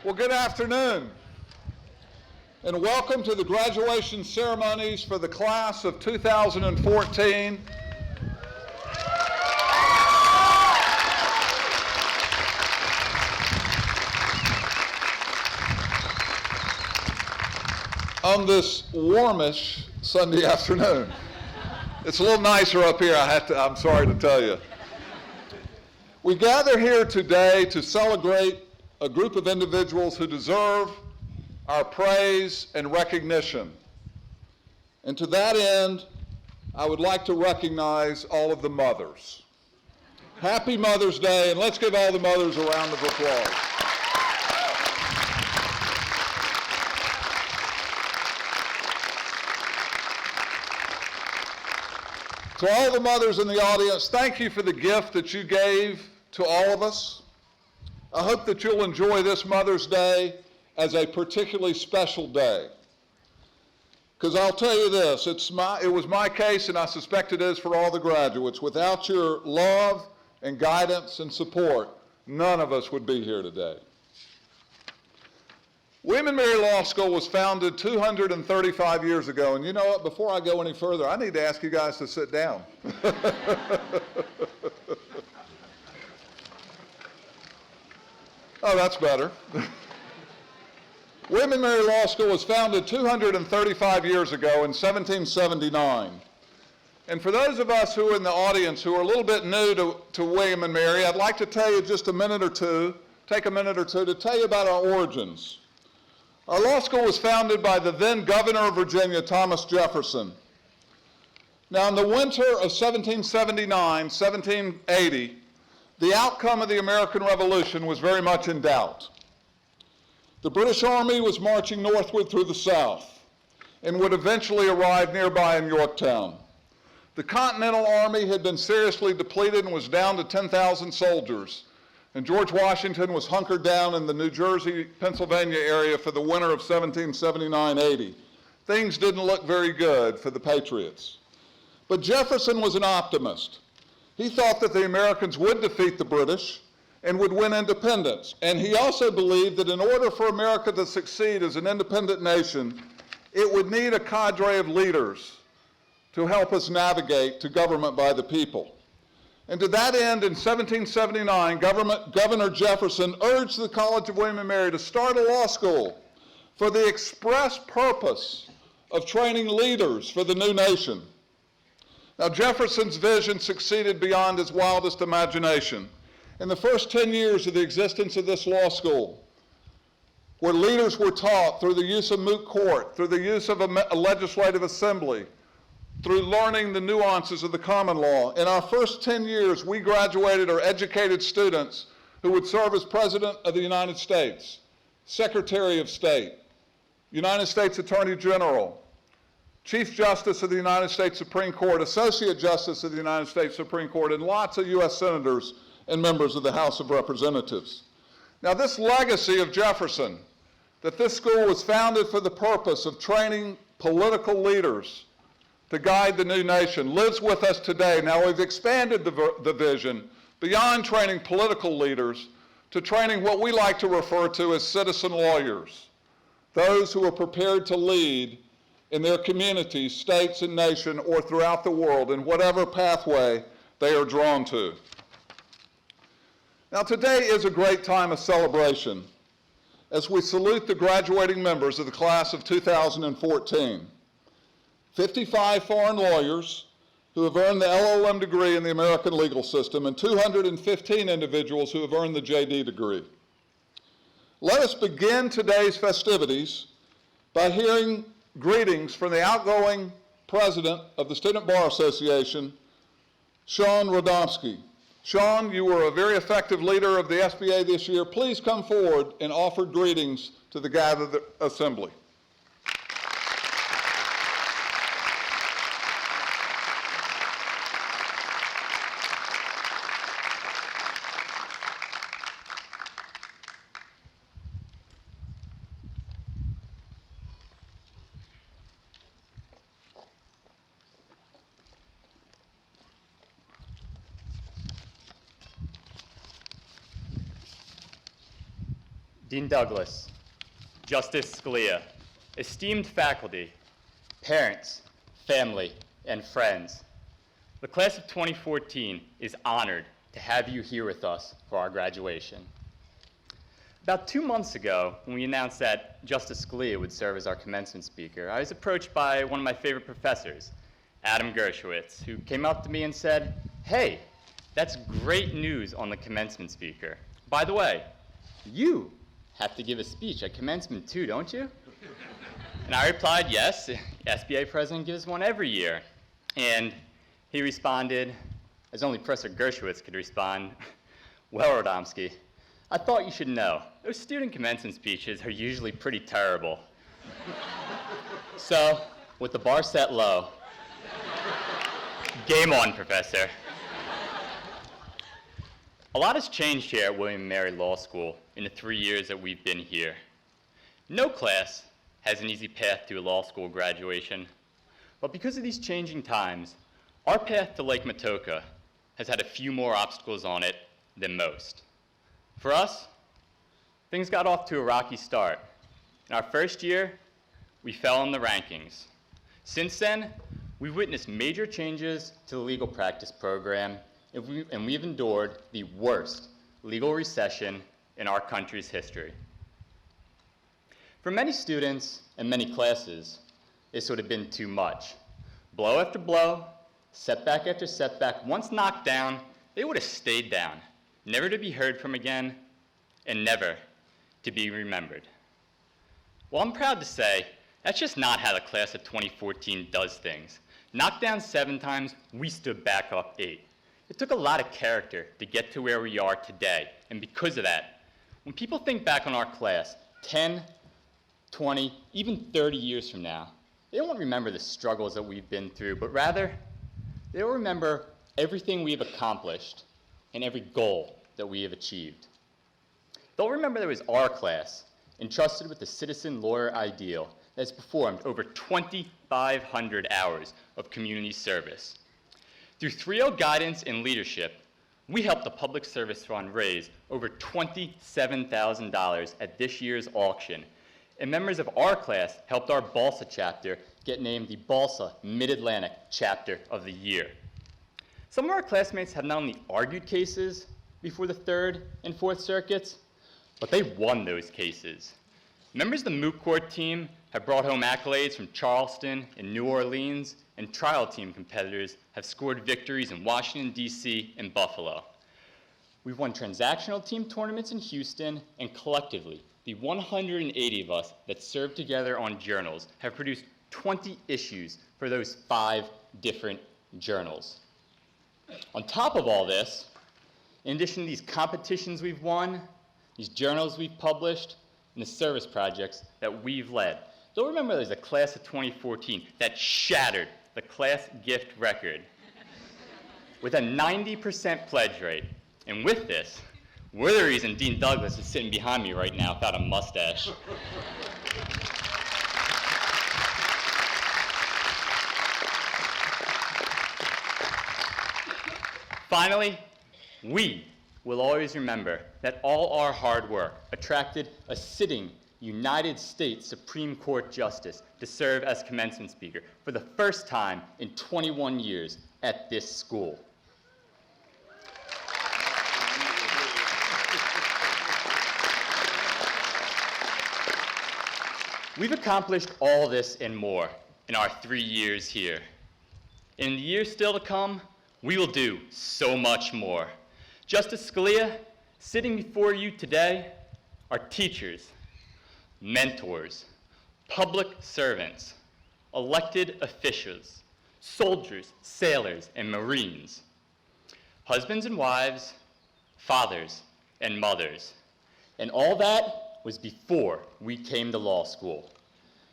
Well, good afternoon, and welcome to the graduation ceremonies for the class of 2014. On this warmish Sunday afternoon. It's a little nicer up here, I'm sorry to tell you. We gather here today to celebrate a group of individuals who deserve our praise and recognition. And to that end, I would like to recognize all of the mothers. Happy Mother's Day, and let's give all the mothers a round of applause. To all the mothers in the audience, thank you for the gift that you gave to all of us. I hope that you'll enjoy this Mother's Day as a particularly special day. Because I'll tell you this, it was my case, and I suspect it is for all the graduates. Without your love and guidance and support, none of us would be here today. William & Mary Law School was founded 235 years ago, and you know what, before I go any further, I need to ask you guys to sit down. Oh, that's better. William & Mary Law School was founded 235 years ago in 1779. And for those of us who are in the audience who are a little bit new to William & Mary, I'd like to tell you just take a minute or two to tell you about our origins. Our law school was founded by the then governor of Virginia, Thomas Jefferson. Now, in the winter of 1779-1780, the outcome of the American Revolution was very much in doubt. The British Army was marching northward through the South and would eventually arrive nearby in Yorktown. The Continental Army had been seriously depleted and was down to 10,000 soldiers. And George Washington was hunkered down in the New Jersey, Pennsylvania area for the winter of 1779-80. Things didn't look very good for the Patriots. But Jefferson was an optimist. He thought that the Americans would defeat the British and would win independence. And he also believed that in order for America to succeed as an independent nation, it would need a cadre of leaders to help us navigate to government by the people. And to that end, in 1779, Governor Jefferson urged the College of William & Mary to start a law school for the express purpose of training leaders for the new nation. Now, Jefferson's vision succeeded beyond his wildest imagination. In the first 10 years of the existence of this law school, where leaders were taught through the use of moot court, through the use of a legislative assembly, through learning the nuances of the common law. In our first 10 years, we graduated or educated students who would serve as President of the United States, Secretary of State, United States Attorney General, Chief Justice of the United States Supreme Court, Associate Justice of the United States Supreme Court, and lots of U.S. senators and members of the House of Representatives. Now, this legacy of Jefferson, that this school was founded for the purpose of training political leaders to guide the new nation, lives with us today. Now, we've expanded the vision beyond training political leaders to training what we like to refer to as citizen lawyers, those who are prepared to lead in their communities, states, and nation, or throughout the world in whatever pathway they are drawn to. Now, today is a great time of celebration as we salute the graduating members of the class of 2014. 55 foreign lawyers who have earned the LLM degree in the American legal system, and 215 individuals who have earned the JD degree. Let us begin today's festivities by hearing greetings from the outgoing president of the Student Bar Association, Sean Rodomski. Sean, you were a very effective leader of the SBA this year. Please come forward and offer greetings to the gathered assembly. Dean Douglas, Justice Scalia, esteemed faculty, parents, family, and friends, the class of 2014 is honored to have you here with us for our graduation. About 2 months ago, when we announced that Justice Scalia would serve as our commencement speaker, I was approached by one of my favorite professors, Adam Gershowitz, who came up to me and said, "Hey, that's great news on the commencement speaker. By the way, you have to give a speech at commencement too, don't you?" And I replied, "Yes, the SBA president gives one every year." And he responded, as only Professor Gershowitz could respond, "Well, Rodomski, I thought you should know, those student commencement speeches are usually pretty terrible." So, with the bar set low, game on, Professor. A lot has changed here at William & Mary Law School in the 3 years that we've been here. No class has an easy path to a law school graduation, but because of these changing times, our path to Lake Matoaka has had a few more obstacles on it than most. For us, things got off to a rocky start. In our first year, we fell in the rankings. Since then, we've witnessed major changes to the legal practice program, and we've endured the worst legal recession in our country's history. For many students and many classes, this would have been too much. Blow after blow, setback after setback, once knocked down, they would have stayed down, never to be heard from again, and never to be remembered. Well, I'm proud to say that's just not how the class of 2014 does things. Knocked down 7 times, we stood back up 8. It took a lot of character to get to where we are today, and because of that, when people think back on our class 10, 20, even 30 years from now, they won't remember the struggles that we've been through, but rather, they'll remember everything we have accomplished and every goal that we have achieved. They'll remember there was our class, entrusted with the citizen lawyer ideal, that has performed over 2,500 hours of community service. Through 3.0 guidance and leadership, we helped the Public Service Fund raise over $27,000 at this year's auction, and members of our class helped our Balsa chapter get named the Balsa Mid-Atlantic Chapter of the Year. Some of our classmates have not only argued cases before the 3rd and 4th circuits, but they won those cases. Members of the moot court team have brought home accolades from Charleston and New Orleans, and trial team competitors have scored victories in Washington, D.C. and Buffalo. We've won transactional team tournaments in Houston, and collectively, the 180 of us that serve together on journals have produced 20 issues for those 5 different journals. On top of all this, in addition to these competitions we've won, these journals we've published, and the service projects that we've led, they'll remember there's a class of 2014 that shattered the class gift record with a 90% pledge rate. And with this, we're the reason Dean Douglas is sitting behind me right now without a mustache. Finally, we will always remember that all our hard work attracted a sitting United States Supreme Court Justice to serve as commencement speaker for the first time in 21 years at this school. We've accomplished all this and more in our 3 years here. In the years still to come, we will do so much more. Justice Scalia, sitting before you today are teachers, mentors, public servants, elected officials, soldiers, sailors, and Marines, husbands and wives, fathers and mothers. And all that was before we came to law school.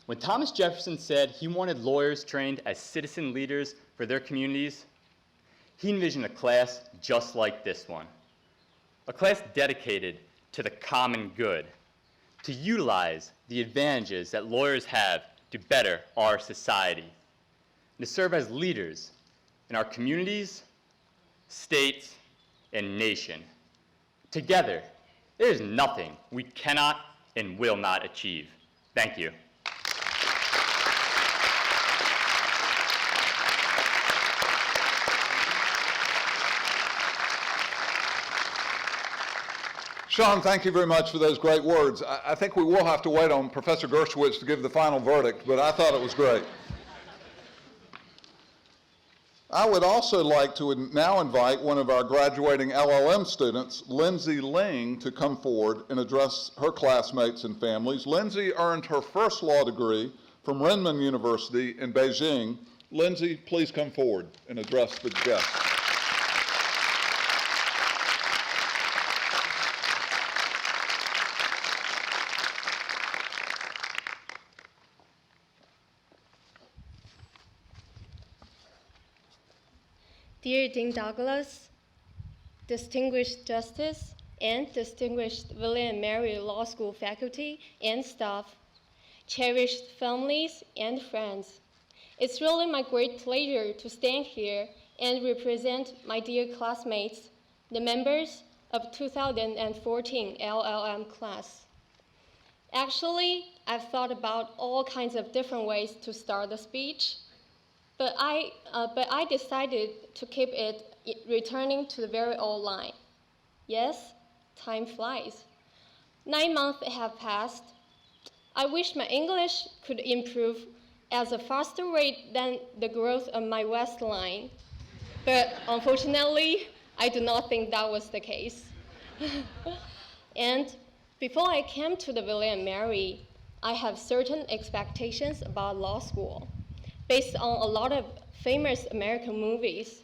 When Thomas Jefferson said he wanted lawyers trained as citizen leaders for their communities, he envisioned a class just like this one, a class dedicated to the common good, to utilize the advantages that lawyers have to better our society, and to serve as leaders in our communities, states, and nation. Together, There is nothing we cannot and will not achieve. Thank you. Sean, thank you very much for those great words. I think we will have to wait on Professor Gershowitz to give the final verdict, but I thought it was great. I would also like to now invite one of our graduating LLM students, Lindsay Ling, to come forward and address her classmates and families. Lindsay earned her first law degree from Renmin University in Beijing. Lindsay, please come forward and address the guests. Dear Dean Douglas, distinguished justice, and distinguished William & Mary Law School faculty and staff, cherished families and friends, it's really my great pleasure to stand here and represent my dear classmates, the members of 2014 LLM class. Actually, I've thought about all kinds of different ways to start the speech, but I decided to keep it returning to the very old line. Yes, time flies. 9 months have passed. I wish my English could improve at a faster rate than the growth of my waistline, but unfortunately, I do not think that was the case. And before I came to the William & Mary, I have certain expectations about law school, based on a lot of famous American movies.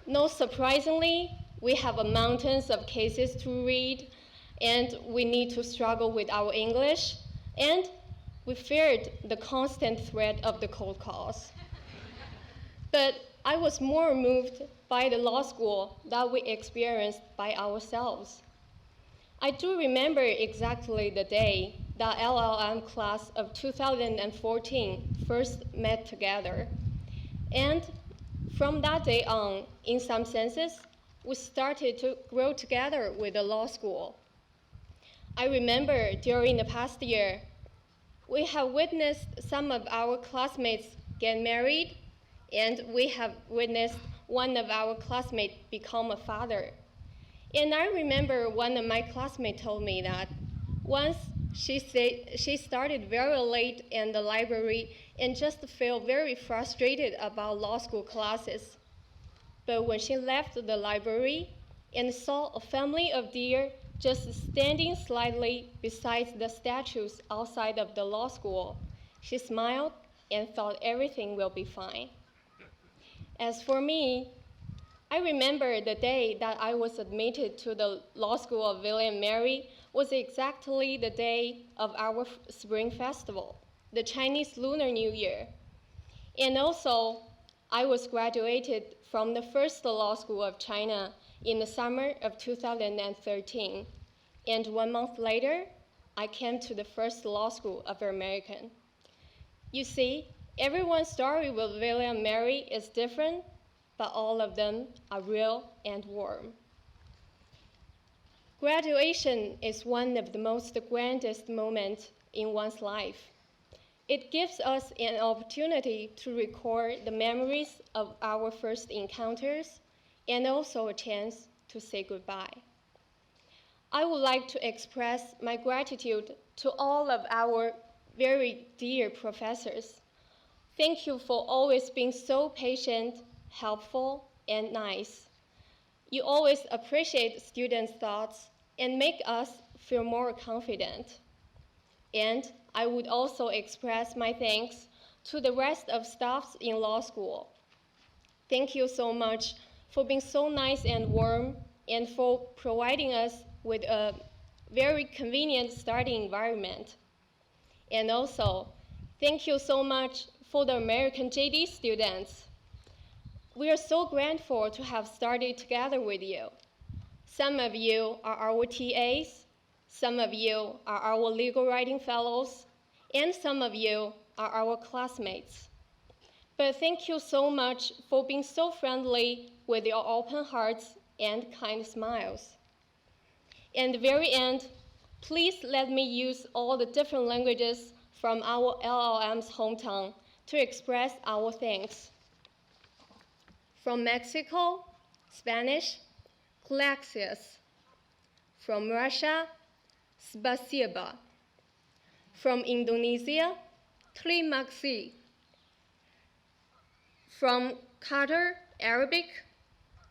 Not surprisingly, we have mountains of cases to read, and we need to struggle with our English, and we feared the constant threat of the cold calls. But I was more moved by the law school that we experienced by ourselves. I do remember exactly the day that LLM class of 2014 first met together. And from that day on, in some senses, we started to grow together with the law school. I remember during the past year, we have witnessed some of our classmates get married, and we have witnessed one of our classmates become a father. And I remember one of my classmates told me that once she started very late in the library and just felt very frustrated about law school classes. But when she left the library and saw a family of deer just standing slightly beside the statues outside of the law school, she smiled and thought everything will be fine. As for me, I remember the day that I was admitted to the law school of William & Mary was exactly the day of our Spring Festival, the Chinese Lunar New Year. And also, I was graduated from the first law school of China in the summer of 2013. And 1 month later, I came to the first law school of American. You see, everyone's story with William & Mary is different, but all of them are real and warm. Graduation is one of the most grandest moments in one's life. It gives us an opportunity to record the memories of our first encounters and also a chance to say goodbye. I would like to express my gratitude to all of our very dear professors. Thank you for always being so patient, helpful, and nice. You always appreciate students' thoughts and make us feel more confident. And I would also express my thanks to the rest of staffs in law school. Thank you so much for being so nice and warm and for providing us with a very convenient study environment. And also, thank you so much for the American JD students. We are so grateful to have studied together with you. Some of you are our TAs, some of you are our legal writing fellows, and some of you are our classmates. But thank you so much for being so friendly with your open hearts and kind smiles. And the very end, please let me use all the different languages from our LLM's hometown to express our thanks. From Mexico, Spanish, gracias. From Russia, spasiba. From Indonesia, terima kasih. From Qatar, Arabic,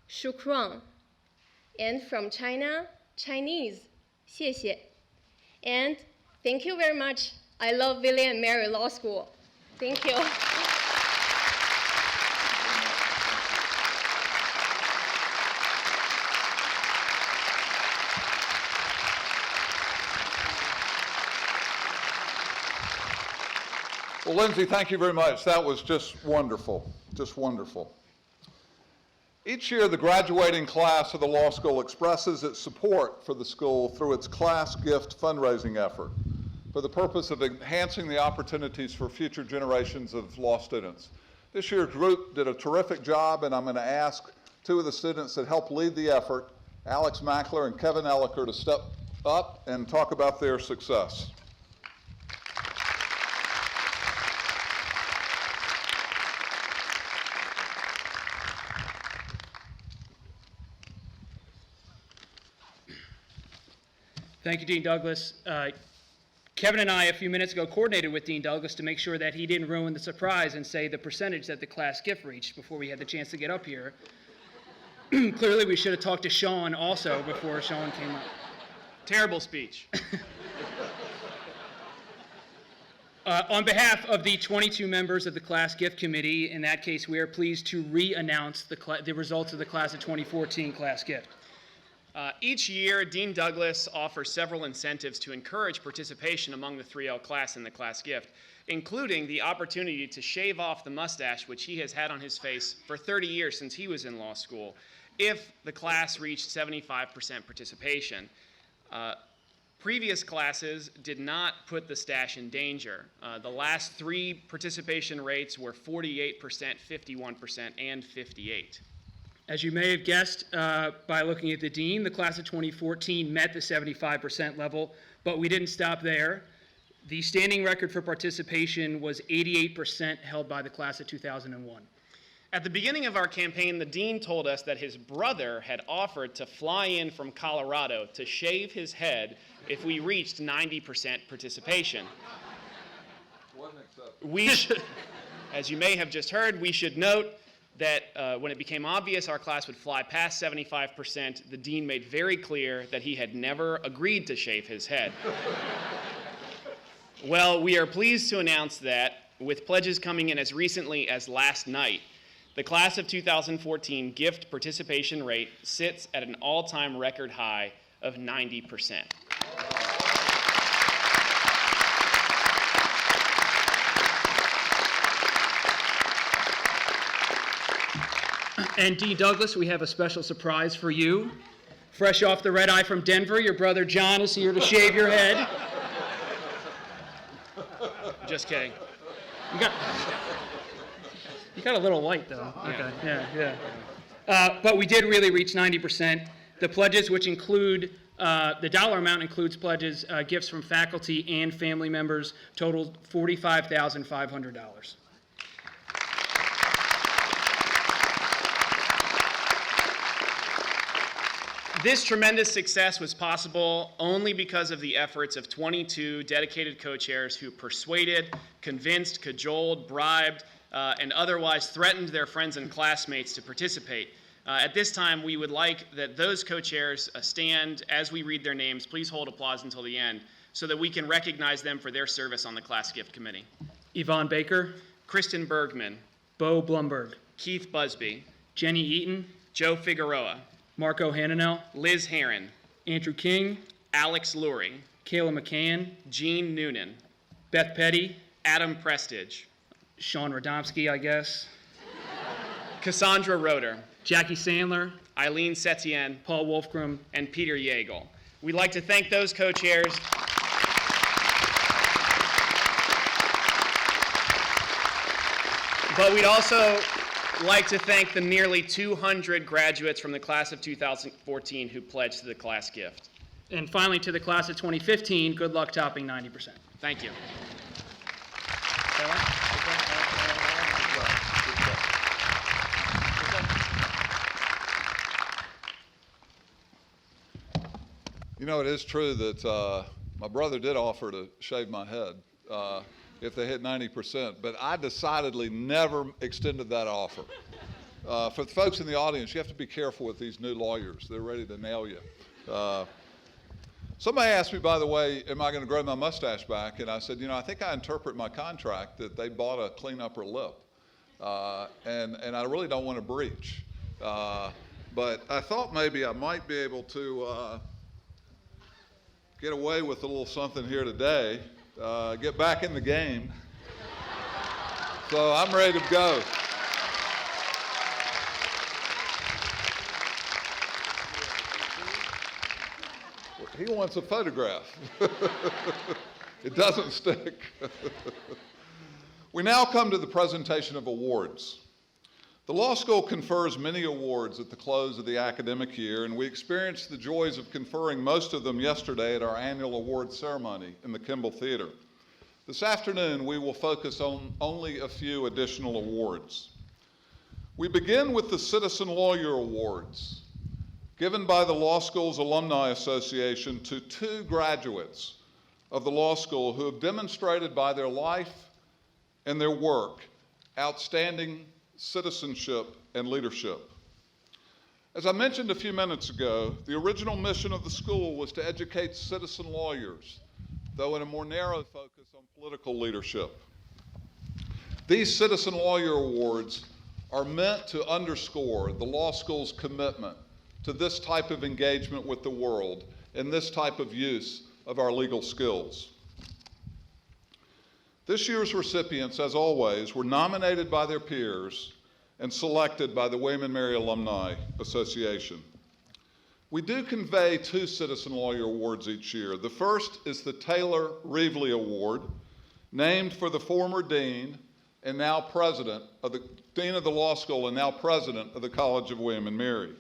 shukran. And from China, Chinese, 谢谢. And thank you very much. I love William and Mary Law School. Thank you. Well, Lindsay, thank you very much. That was just wonderful, just wonderful. Each year, the graduating class of the law school expresses its support for the school through its class gift fundraising effort for the purpose of enhancing the opportunities for future generations of law students. This year's group did a terrific job, and I'm going to ask two of the students that helped lead the effort, Alex Mackler and Kevin Elliker, to step up and talk about their success. Thank you, Dean Douglas. Kevin and I, a few minutes ago, coordinated with Dean Douglas to make sure that he didn't ruin the surprise and say the percentage that the class gift reached before we had the chance to get up here. Clearly, we should have talked to Sean also before Sean came up. Terrible speech. On behalf of the 22 members of the class gift committee, in that case, we are pleased to re-announce the results of the class of 2014 class gift. Each year, Dean Douglas offers several incentives to encourage participation among the 3L class in the class gift, including the opportunity to shave off the mustache which he has had on his face for 30 years since he was in law school, if the class reached 75% participation. Previous classes did not put the stash in danger. The last three participation rates were 48%, 51%, and 58%. As you may have guessed by looking at the dean, the class of 2014 met the 75% level, but we didn't stop there. The standing record for participation was 88% held by the class of 2001. At the beginning of our campaign, the dean told us that his brother had offered to fly in from Colorado to shave his head if we reached 90% participation. As you may have just heard, we should note that when it became obvious our class would fly past 75%, the dean made very clear that he had never agreed to shave his head. Well, we are pleased to announce that, with pledges coming in as recently as last night, the class of 2014 gift participation rate sits at an all-time record high of 90%. And Dean Douglas, we have a special surprise for you. Fresh off the red eye from Denver, your brother John is here to shave your head. Just kidding. You got a little white, though. Okay, yeah. But we did really reach 90%. The pledges, which include, the dollar amount includes pledges, gifts from faculty and family members, totaled $45,500. This tremendous success was possible only because of the efforts of 22 dedicated co-chairs who persuaded, convinced, cajoled, bribed, and otherwise threatened their friends and classmates to participate. At this time, we would like that those co-chairs stand as we read their names. Please hold applause until the end so that we can recognize them for their service on the class gift committee. Yvonne Baker, Kristen Bergman, Bo Blumberg, Keith Busby, Jenny Eaton, Joe Figueroa, Marco Hananel, Liz Herron, Andrew King, Alex Lurie, Kayla McCann, Jean Noonan, Beth Petty, Adam Prestige, Sean Rodomski, I guess, Cassandra Roeder, Jackie Sandler, Eileen Setien, Paul Wolfgram, and Peter Yeagle. We'd like to thank those co-chairs. But we'd also like to thank the nearly 200 graduates from the class of 2014 who pledged to the class gift. And finally, to the class of 2015, good luck topping 90%. Thank you. You know, it is true that my brother did offer to shave my head if they hit 90%, but I decidedly never extended that offer. For the folks in the audience, you have to be careful with these new lawyers. They're ready to nail you. Somebody asked me, by the way, am I going to grow my mustache back? And I said, you know, I think I interpret my contract that they bought a clean upper lip. And I really don't want to breach. But I thought maybe I might be able to get away with a little something here today, get back in the game. So I'm ready to go. He wants a photograph. It doesn't stick. We now come to the presentation of awards. The law school confers many awards at the close of the academic year, and we experienced the joys of conferring most of them yesterday at our annual awards ceremony in the Kimball Theater. This afternoon, we will focus on only a few additional awards. We begin with the Citizen Lawyer Awards, given by the Law School's Alumni Association to 2 graduates of the law school who have demonstrated by their life and their work outstanding citizenship and leadership. As I mentioned a few minutes ago, the original mission of the school was to educate citizen lawyers, though in a more narrow focus on political leadership. These Citizen Lawyer Awards are meant to underscore the law school's commitment to this type of engagement with the world and this type of use of our legal skills. This year's recipients, as always, were nominated by their peers and selected by the William & Mary Alumni Association. We do convey 2 Citizen Lawyer Awards each year. The first is the Taylor Reevely Award, named for the former dean and now president of the dean of the law school and now president of the College of William & Mary.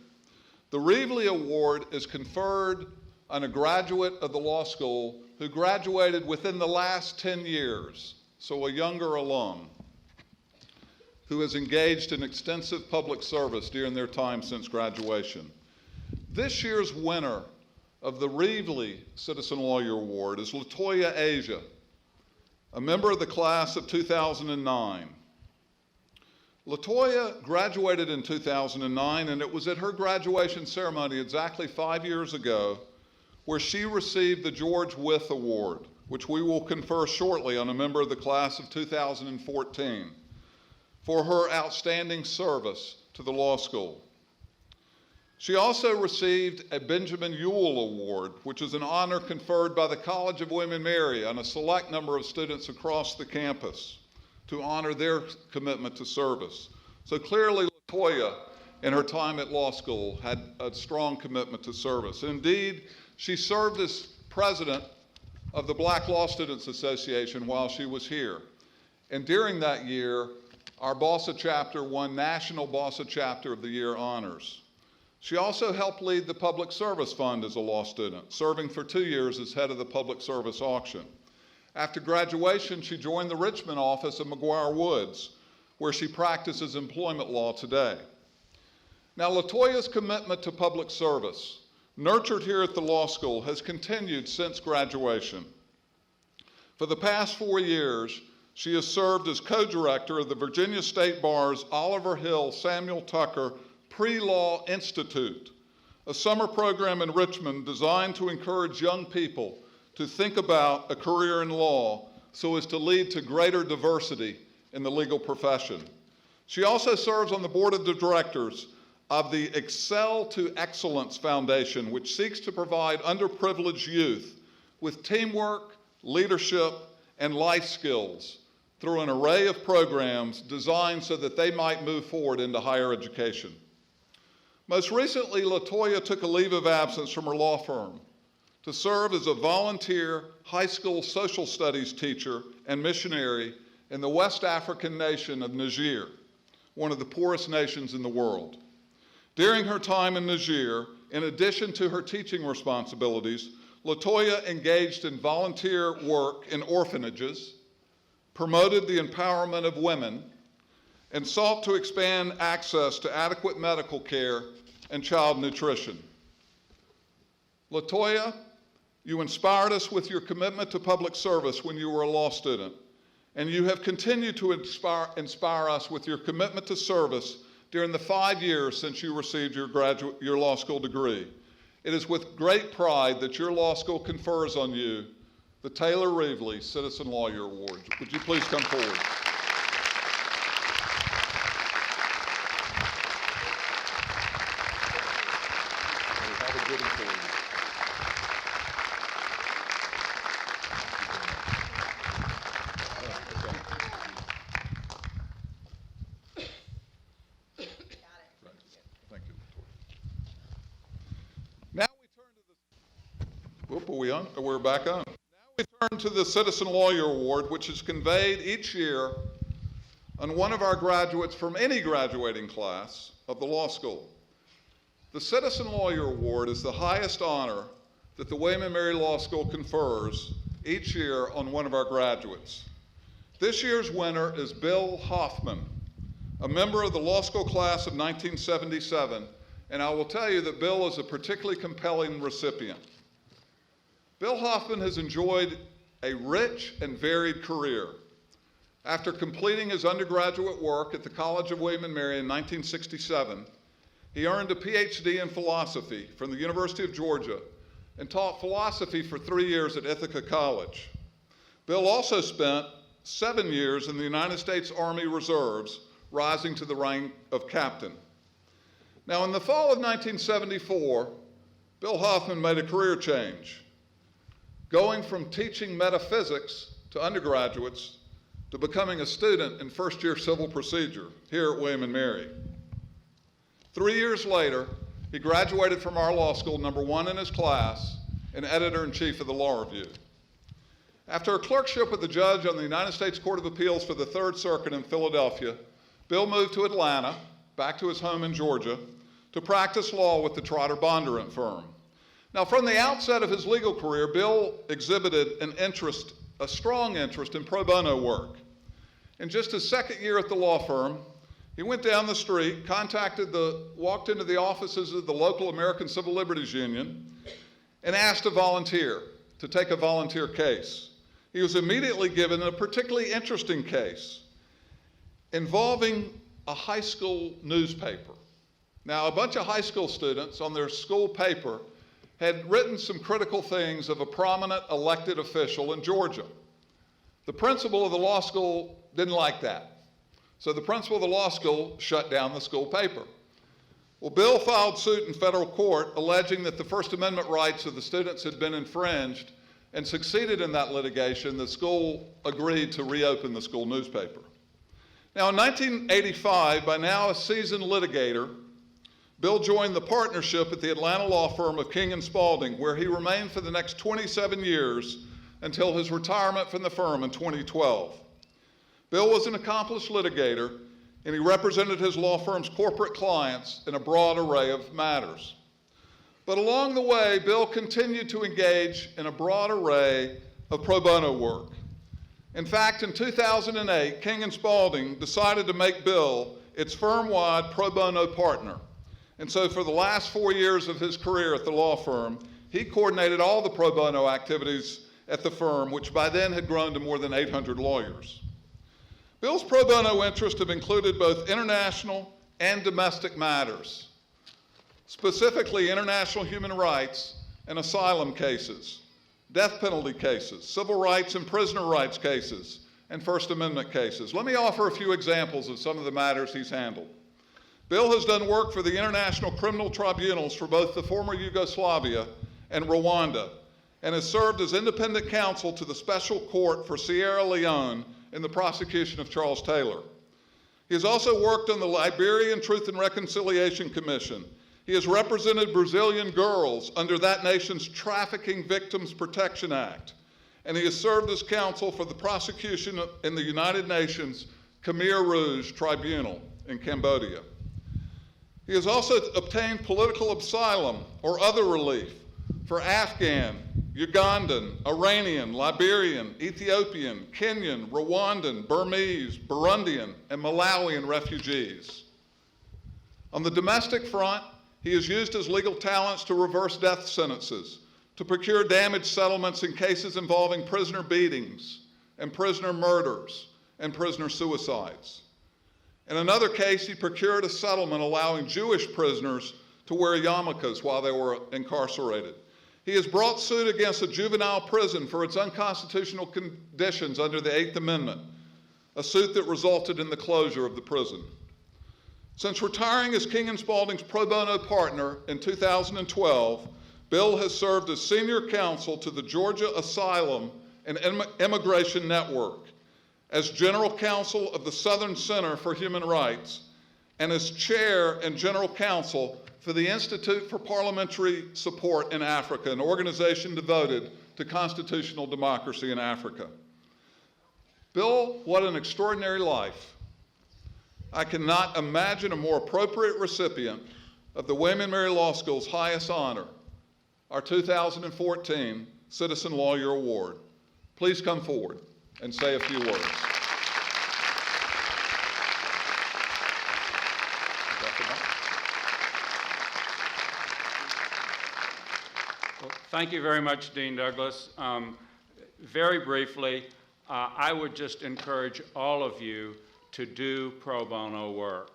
The Reevely Award is conferred on a graduate of the law school who graduated within the last 10 years, so a younger alum who has engaged in extensive public service during their time since graduation. This year's winner of the Reevely Citizen Lawyer Award is Latoya Asia, a member of the class of 2009. Latoya graduated in 2009, and it was at her graduation ceremony exactly 5 years ago where she received the George Wythe Award, which we will confer shortly on a member of the class of 2014, for her outstanding service to the law school. She also received a Benjamin Ewell Award, which is an honor conferred by the College of William & Mary on a select number of students across the campus to honor their commitment to service. So clearly, Latoya, in her time at law school, had a strong commitment to service. Indeed, she served as president of the Black Law Students Association while she was here. And during that year, our BALSA chapter won National BALSA Chapter of the Year honors. She also helped lead the Public Service Fund as a law student, serving for 2 years as head of the Public Service Auction. After graduation, she joined the Richmond office of McGuire Woods, where she practices employment law today. Now, Latoya's commitment to public service, nurtured here at the law school, has continued since graduation. For the past 4 years, she has served as co-director of the Virginia State Bar's Oliver Hill Samuel Tucker Pre-Law Institute, a summer program in Richmond designed to encourage young people to think about a career in law so as to lead to greater diversity in the legal profession. She also serves on the board of directors of the Excel to Excellence Foundation, which seeks to provide underprivileged youth with teamwork, leadership, and life skills through an array of programs designed so that they might move forward into higher education. Most recently, Latoya took a leave of absence from her law firm to serve as a volunteer high school social studies teacher and missionary in the West African nation of Niger, one of the poorest nations in the world. During her time in Niger, In addition to her teaching responsibilities, LaToya engaged in volunteer work in orphanages, promoted the empowerment of women, and sought to expand access to adequate medical care and child nutrition. LaToya, you inspired us with your commitment to public service when you were a law student, and you have continued to inspire us with your commitment to service during the 5 years since you received your law school degree. It is with great pride that your law school confers on you the Taylor Reevely Citizen Lawyer Award. Would you please come forward? We have a goodie for you. Thank you. Now we turn to the, whoop, are we on? We're back on. Now we turn to the Citizen Lawyer Award, which is conveyed each year on one of our graduates from any graduating class of the law school. The Citizen Lawyer Award is the highest honor that the William & Mary Law School confers each year on one of our graduates. This year's winner is Bill Hoffman, a member of the law school class of 1977, and I will tell you that Bill is a particularly compelling recipient. Bill Hoffman has enjoyed a rich and varied career. After completing his undergraduate work at the College of William & Mary in 1967, he earned a PhD in philosophy from the University of Georgia and taught philosophy for 3 years at Ithaca College. Bill also spent 7 years in the United States Army Reserves, rising to the rank of captain. Now, in the fall of 1974, Bill Hoffman made a career change, going from teaching metaphysics to undergraduates to becoming a student in first-year civil procedure here at William & Mary. 3 years later, he graduated from our law school, #1 in his class, and editor-in-chief of the Law Review. After a clerkship with the judge on the United States Court of Appeals for the Third Circuit in Philadelphia, Bill moved to Atlanta, back to his home in Georgia, to practice law with the Trotter Bondurant firm. Now, from the outset of his legal career, Bill exhibited a strong interest in pro bono work. In just his second year at the law firm, he went down the street, walked into the offices of the local American Civil Liberties Union, and asked to volunteer, to take a volunteer case. He was immediately given a particularly interesting case involving a high school newspaper. Now, a bunch of high school students on their school paper had written some critical things of a prominent elected official in Georgia. The principal of the law school didn't like that. So the principal of the law school shut down the school paper. Well, Bill filed suit in federal court alleging that the First Amendment rights of the students had been infringed, and succeeded in that litigation. The school agreed to reopen the school newspaper. Now, in 1985, by now a seasoned litigator, Bill joined the partnership at the Atlanta law firm of King & Spalding, where he remained for the next 27 years until his retirement from the firm in 2012. Bill was an accomplished litigator, and he represented his law firm's corporate clients in a broad array of matters. But along the way, Bill continued to engage in a broad array of pro bono work. In fact, in 2008, King & Spalding decided to make Bill its firm-wide pro bono partner. And so for the last 4 years of his career at the law firm, he coordinated all the pro bono activities at the firm, which by then had grown to more than 800 lawyers. Bill's pro bono interests have included both international and domestic matters, specifically international human rights and asylum cases, death penalty cases, civil rights and prisoner rights cases, and First Amendment cases. Let me offer a few examples of some of the matters he's handled. Bill has done work for the International Criminal Tribunals for both the former Yugoslavia and Rwanda, and has served as independent counsel to the Special Court for Sierra Leone in the prosecution of Charles Taylor. He has also worked on the Liberian Truth and Reconciliation Commission. He has represented Brazilian girls under that nation's Trafficking Victims Protection Act, and he has served as counsel for the prosecution in the United Nations Khmer Rouge Tribunal in Cambodia. He has also obtained political asylum or other relief for Afghan, Ugandan, Iranian, Liberian, Ethiopian, Kenyan, Rwandan, Burmese, Burundian, and Malawian refugees. On the domestic front, he has used his legal talents to reverse death sentences, to procure damage settlements in cases involving prisoner beatings and prisoner murders and prisoner suicides. In another case, he procured a settlement allowing Jewish prisoners to wear yarmulkes while they were incarcerated. He has brought suit against a juvenile prison for its unconstitutional conditions under the Eighth Amendment, a suit that resulted in the closure of the prison. Since retiring as King & Spalding's pro bono partner in 2012, Bill has served as senior counsel to the Georgia Asylum and Immigration Network, as general counsel of the Southern Center for Human Rights, and as chair and general counsel for the Institute for Parliamentary Support in Africa, an organization devoted to constitutional democracy in Africa. Bill, what an extraordinary life. I cannot imagine a more appropriate recipient of the William & Mary Law School's highest honor, our 2014 Citizen Lawyer Award. Please come forward and say a few words. Well, thank you very much, Dean Douglas. Very briefly, I would just encourage all of you to do pro bono work.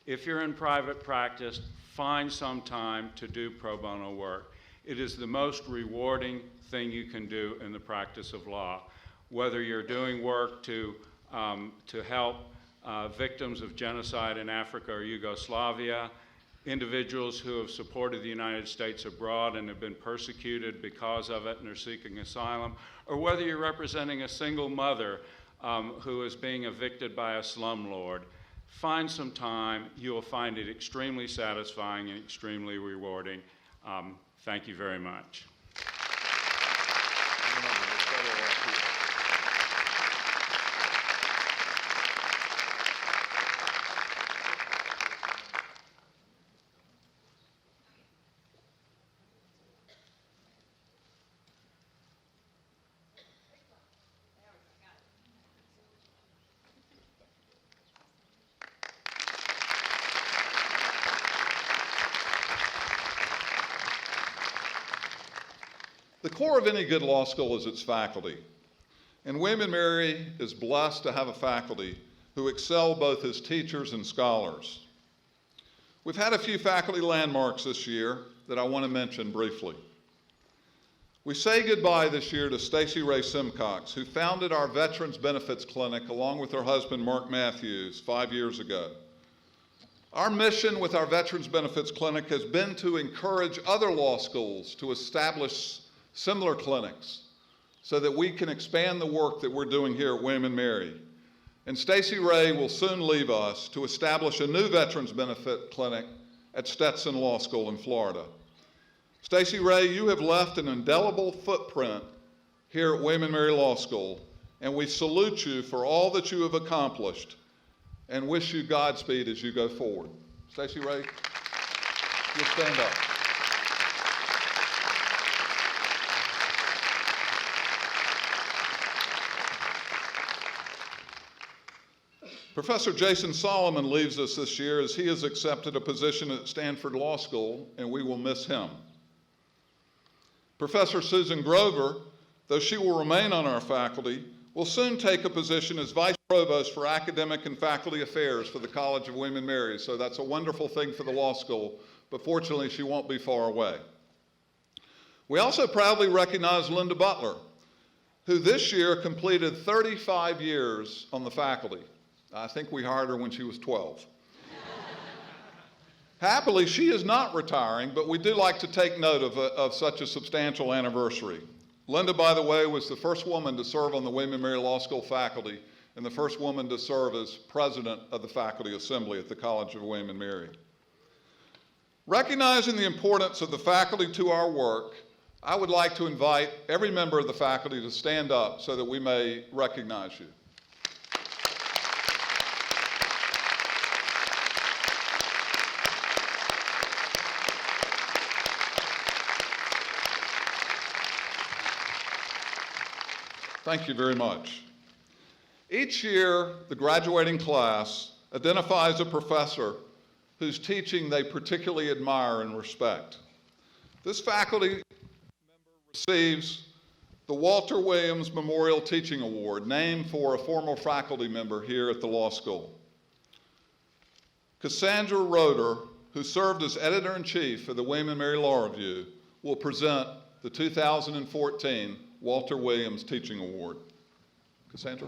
If you're in private practice, find some time to do pro bono work. It is the most rewarding thing you can do in the practice of law. Whether you're doing work to help victims of genocide in Africa or Yugoslavia, individuals who have supported the United States abroad and have been persecuted because of it and are seeking asylum, or whether you're representing a single mother who is being evicted by a slumlord, find some time. You will find it extremely satisfying and extremely rewarding. Thank you very much. The core of any good law school is its faculty, and William & Mary is blessed to have a faculty who excel both as teachers and scholars. We've had a few faculty landmarks this year that I want to mention briefly. We say goodbye this year to Stacey Ray Simcox, who founded our Veterans Benefits Clinic along with her husband Mark Matthews 5 years ago. Our mission with our Veterans Benefits Clinic has been to encourage other law schools to establish similar clinics so that we can expand the work that we're doing here at William & Mary. And Stacey Ray will soon leave us to establish a new Veterans Benefit Clinic at Stetson Law School in Florida. Stacey Ray, you have left an indelible footprint here at William & Mary Law School, and we salute you for all that you have accomplished and wish you Godspeed as you go forward. Stacey Ray, you'll stand up. Professor Jason Solomon leaves us this year as he has accepted a position at Stanford Law School, and we will miss him. Professor Susan Grover, though she will remain on our faculty, will soon take a position as Vice Provost for Academic and Faculty Affairs for the College of William & Mary, so that's a wonderful thing for the law school, but fortunately she won't be far away. We also proudly recognize Linda Butler, who this year completed 35 years on the faculty. I think we hired her when she was 12. Happily, she is not retiring, but we do like to take note of such a substantial anniversary. Linda, by the way, was the first woman to serve on the William & Mary Law School faculty and the first woman to serve as president of the Faculty Assembly at the College of William & Mary. Recognizing the importance of the faculty to our work, I would like to invite every member of the faculty to stand up so that we may recognize you. Thank you very much. Each year, the graduating class identifies a professor whose teaching they particularly admire and respect. This faculty member receives the Walter Williams Memorial Teaching Award, named for a former faculty member here at the law school. Cassandra Roeder, who served as editor-in-chief of the William & Mary Law Review, will present the 2014 Walter Williams Teaching Award. Cassandra?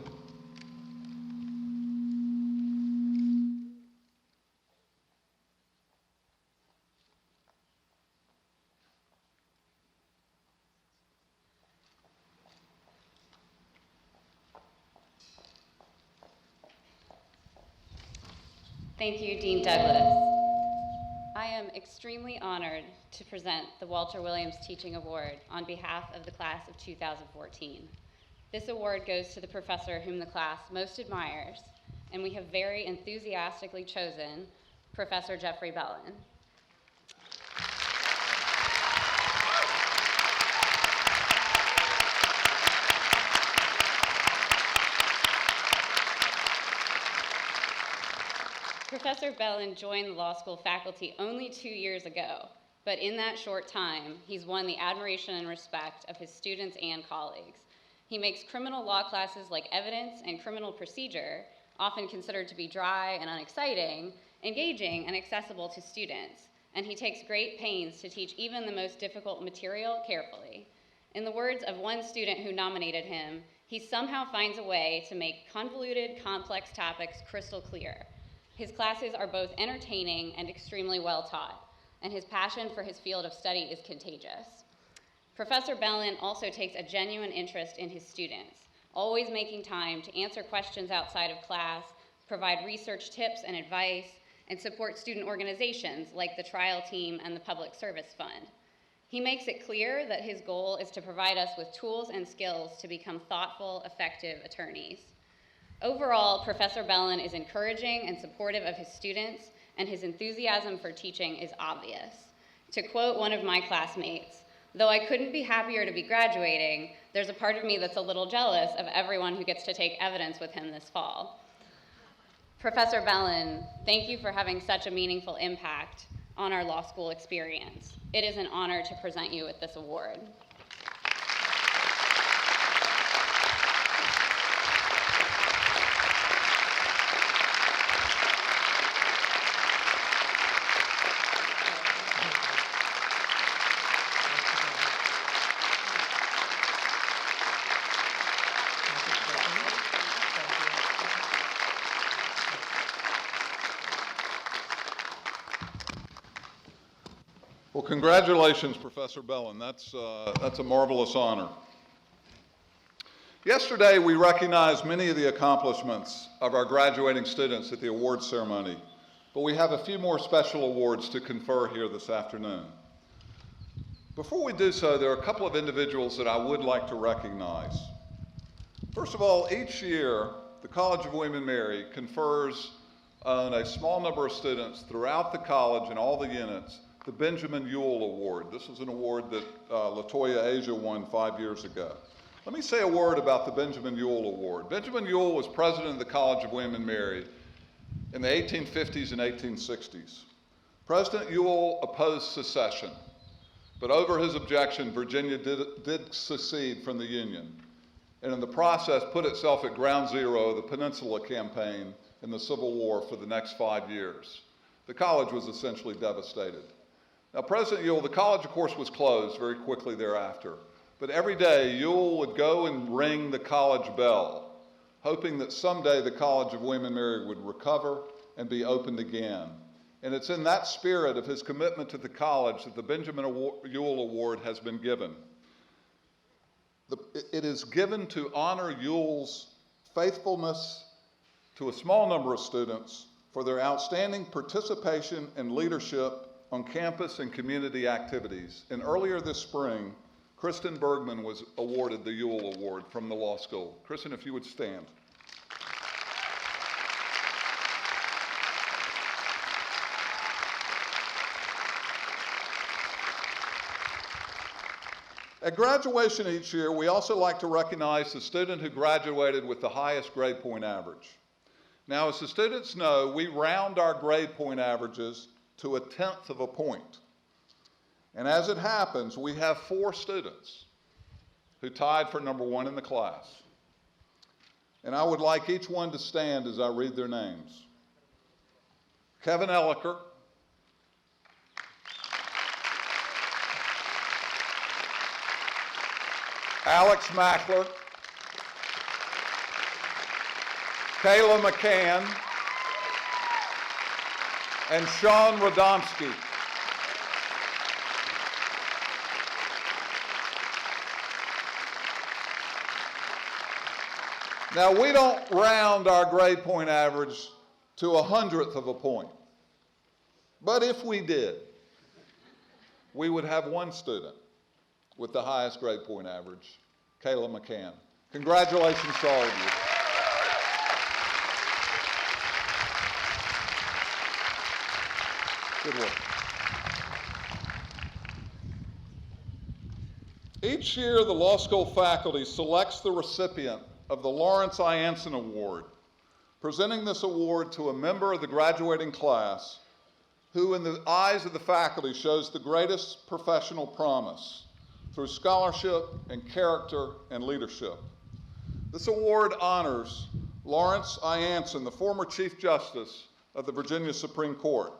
Thank you, Dean Douglas. I am extremely honored to present the Walter Williams Teaching Award on behalf of the class of 2014. This award goes to the professor whom the class most admires, and we have very enthusiastically chosen Professor Jeffrey Bellin. Professor Bellin joined the law school faculty only 2 years ago, but in that short time, he's won the admiration and respect of his students and colleagues. He makes criminal law classes like evidence and criminal procedure, often considered to be dry and unexciting, engaging and accessible to students, and he takes great pains to teach even the most difficult material carefully. In the words of one student who nominated him, he somehow finds a way to make convoluted, complex topics crystal clear. His classes are both entertaining and extremely well taught, and his passion for his field of study is contagious. Professor Bellin also takes a genuine interest in his students, always making time to answer questions outside of class, provide research tips and advice, and support student organizations like the Trial Team and the Public Service Fund. He makes it clear that his goal is to provide us with tools and skills to become thoughtful, effective attorneys. Overall, Professor Bellin is encouraging and supportive of his students, and his enthusiasm for teaching is obvious. To quote one of my classmates, "Though I couldn't be happier to be graduating, there's a part of me that's a little jealous of everyone who gets to take evidence with him this fall." Professor Bellin, thank you for having such a meaningful impact on our law school experience. It is an honor to present you with this award. Well, congratulations, Professor Bellin. That's a marvelous honor. Yesterday, we recognized many of the accomplishments of our graduating students at the awards ceremony, but we have a few more special awards to confer here this afternoon. Before we do so, there are a couple of individuals that I would like to recognize. First of all, each year, the College of William & Mary confers on a small number of students throughout the college and all the units the Benjamin Ewell Award. This is an award that LaToya Asia won 5 years ago. Let me say a word about the Benjamin Ewell Award. Benjamin Ewell was president of the College of William & Mary in the 1850s and 1860s. President Ewell opposed secession, but over his objection, Virginia did secede from the Union, and in the process put itself at ground zero of the Peninsula Campaign in the Civil War for the next 5 years. The college was essentially devastated. Now, President Ewell, the college, of course, was closed very quickly thereafter, but every day Ewell would go and ring the college bell, hoping that someday the College of William & Mary would recover and be opened again. And it's in that spirit of his commitment to the college that the Benjamin Ewell Award has been given. It is given to honor Ewell's faithfulness to a small number of students for their outstanding participation and leadership on campus and community activities. And earlier this spring, Kristen Bergman was awarded the Ewell Award from the law school. Kristen, if you would stand. At graduation each year, we also like to recognize the student who graduated with the highest grade point average. Now, as the students know, we round our grade point averages to 1/10 of a point. And as it happens, we have 4 students who tied for number 1 in the class. And I would like each one to stand as I read their names. Kevin Elliker, Alex Mackler, Kayla McCann, and Sean Rodomski. Now, we don't round our grade point average to 1/100th of a point. But if we did, we would have 1 student with the highest grade point average, Kayla McCann. Congratulations to all of you. Good work. Each year, the law school faculty selects the recipient of the Lawrence I. Anson Award, presenting this award to a member of the graduating class who, in the eyes of the faculty, shows the greatest professional promise through scholarship and character and leadership. This award honors Lawrence I. Anson, the former Chief Justice of the Virginia Supreme Court.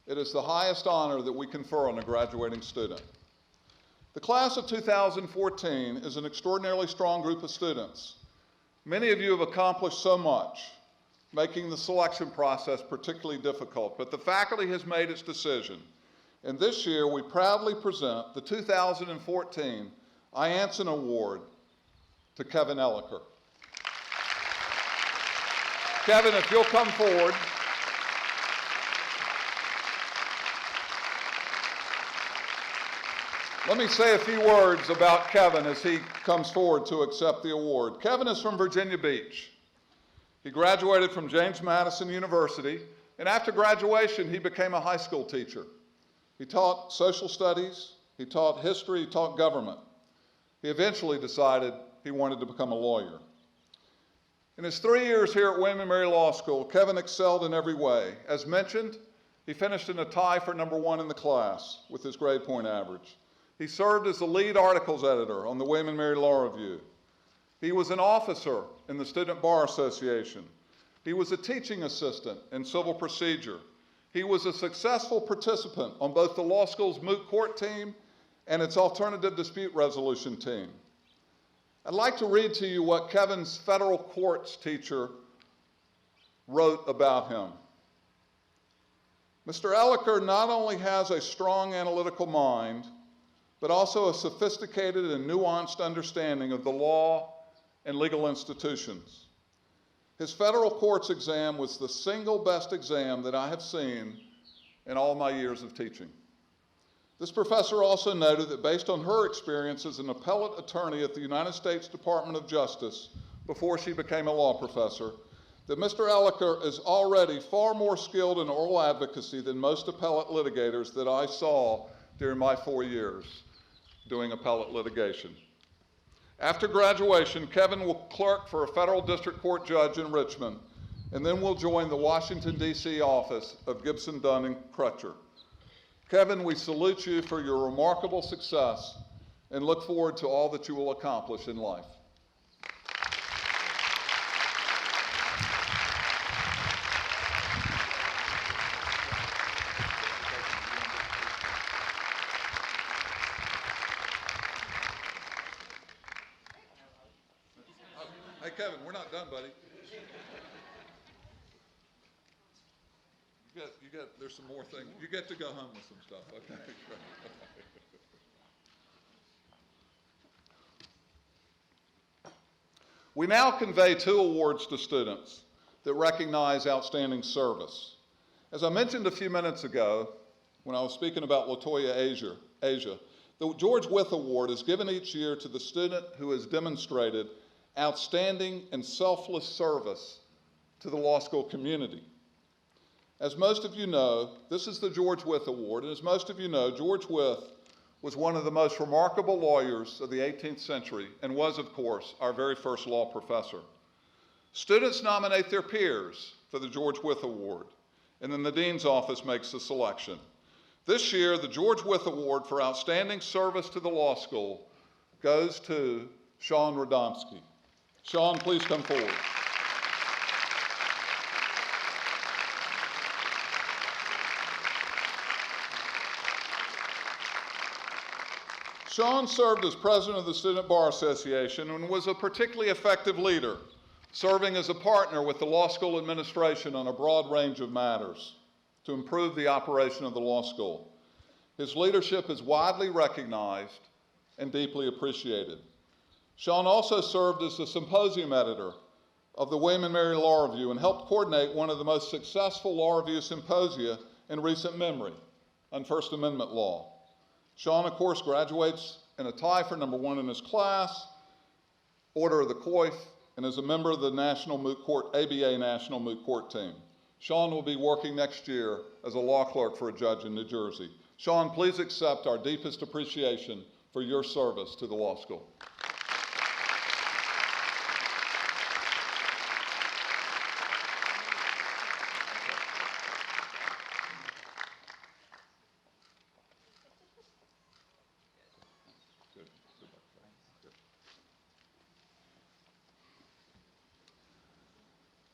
It is the highest honor that we confer on a graduating student. The class of 2014 is an extraordinarily strong group of students. Many of you have accomplished so much, making the selection process particularly difficult, but the faculty has made its decision. And this year, we proudly present the 2014 I. Anson Award to Kevin Elliker. Kevin, if you'll come forward. Let me say a few words about Kevin as he comes forward to accept the award. Kevin is from Virginia Beach. He graduated from James Madison University, and after graduation, he became a high school teacher. He taught social studies, he taught history, he taught government. He eventually decided he wanted to become a lawyer. In his 3 years here at William & Mary Law School, Kevin excelled in every way. As mentioned, he finished in a tie for number 1 in the class with his grade point average. He served as the lead articles editor on the William & Mary Law Review. He was an officer in the Student Bar Association. He was a teaching assistant in civil procedure. He was a successful participant on both the law school's moot court team and its alternative dispute resolution team. I'd like to read to you what Kevin's federal courts teacher wrote about him. Mr. Elliker not only has a strong analytical mind, but also a sophisticated and nuanced understanding of the law and legal institutions. His federal courts exam was the single best exam that I have seen in all my years of teaching. This professor also noted that based on her experience as an appellate attorney at the United States Department of Justice before she became a law professor, that Mr. Elliker is already far more skilled in oral advocacy than most appellate litigators that I saw during my 4 years doing appellate litigation. After graduation, Kevin will clerk for a federal district court judge in Richmond, and then will join the Washington, D.C. office of Gibson, Dunn & Crutcher. Kevin, we salute you for your remarkable success and look forward to all that you will accomplish in life. Hey, Kevin, we're not done, buddy. There's some more things. You get to go home with some stuff, okay? We now convey 2 awards to students that recognize outstanding service. As I mentioned a few minutes ago, when I was speaking about Latoya Asia, the George Wythe Award is given each year to the student who has demonstrated outstanding and selfless service to the law school community. As most of you know, this is the George Wythe Award, and as most of you know, George Wythe was one of the most remarkable lawyers of the 18th century and was, of course, our very first law professor. Students nominate their peers for the George Wythe Award, and then the Dean's office makes the selection. This year, the George Wythe Award for Outstanding Service to the Law School goes to Sean Rodomski. Sean, please come forward. Sean served as president of the Student Bar Association and was a particularly effective leader, serving as a partner with the law school administration on a broad range of matters to improve the operation of the law school. His leadership is widely recognized and deeply appreciated. Sean also served as the symposium editor of the William and Mary Law Review and helped coordinate one of the most successful law review symposia in recent memory on First Amendment law. Sean, of course, graduates in a tie for #1 in his class, Order of the Coif, and is a member of the National Moot Court, ABA National Moot Court team. Sean will be working next year as a law clerk for a judge in New Jersey. Sean, please accept our deepest appreciation for your service to the law school.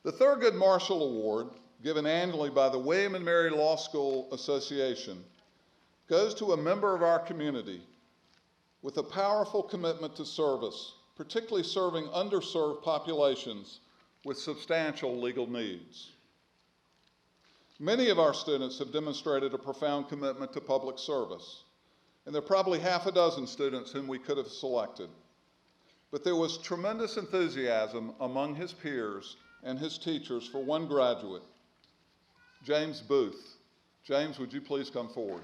The Thurgood Marshall Award, given annually by the William and Mary Law School Association, goes to a member of our community with a powerful commitment to service, particularly serving underserved populations with substantial legal needs. Many of our students have demonstrated a profound commitment to public service, and there are probably half a dozen students whom we could have selected. But there was tremendous enthusiasm among his peers and his teachers for one graduate, James Booth. James, would you please come forward?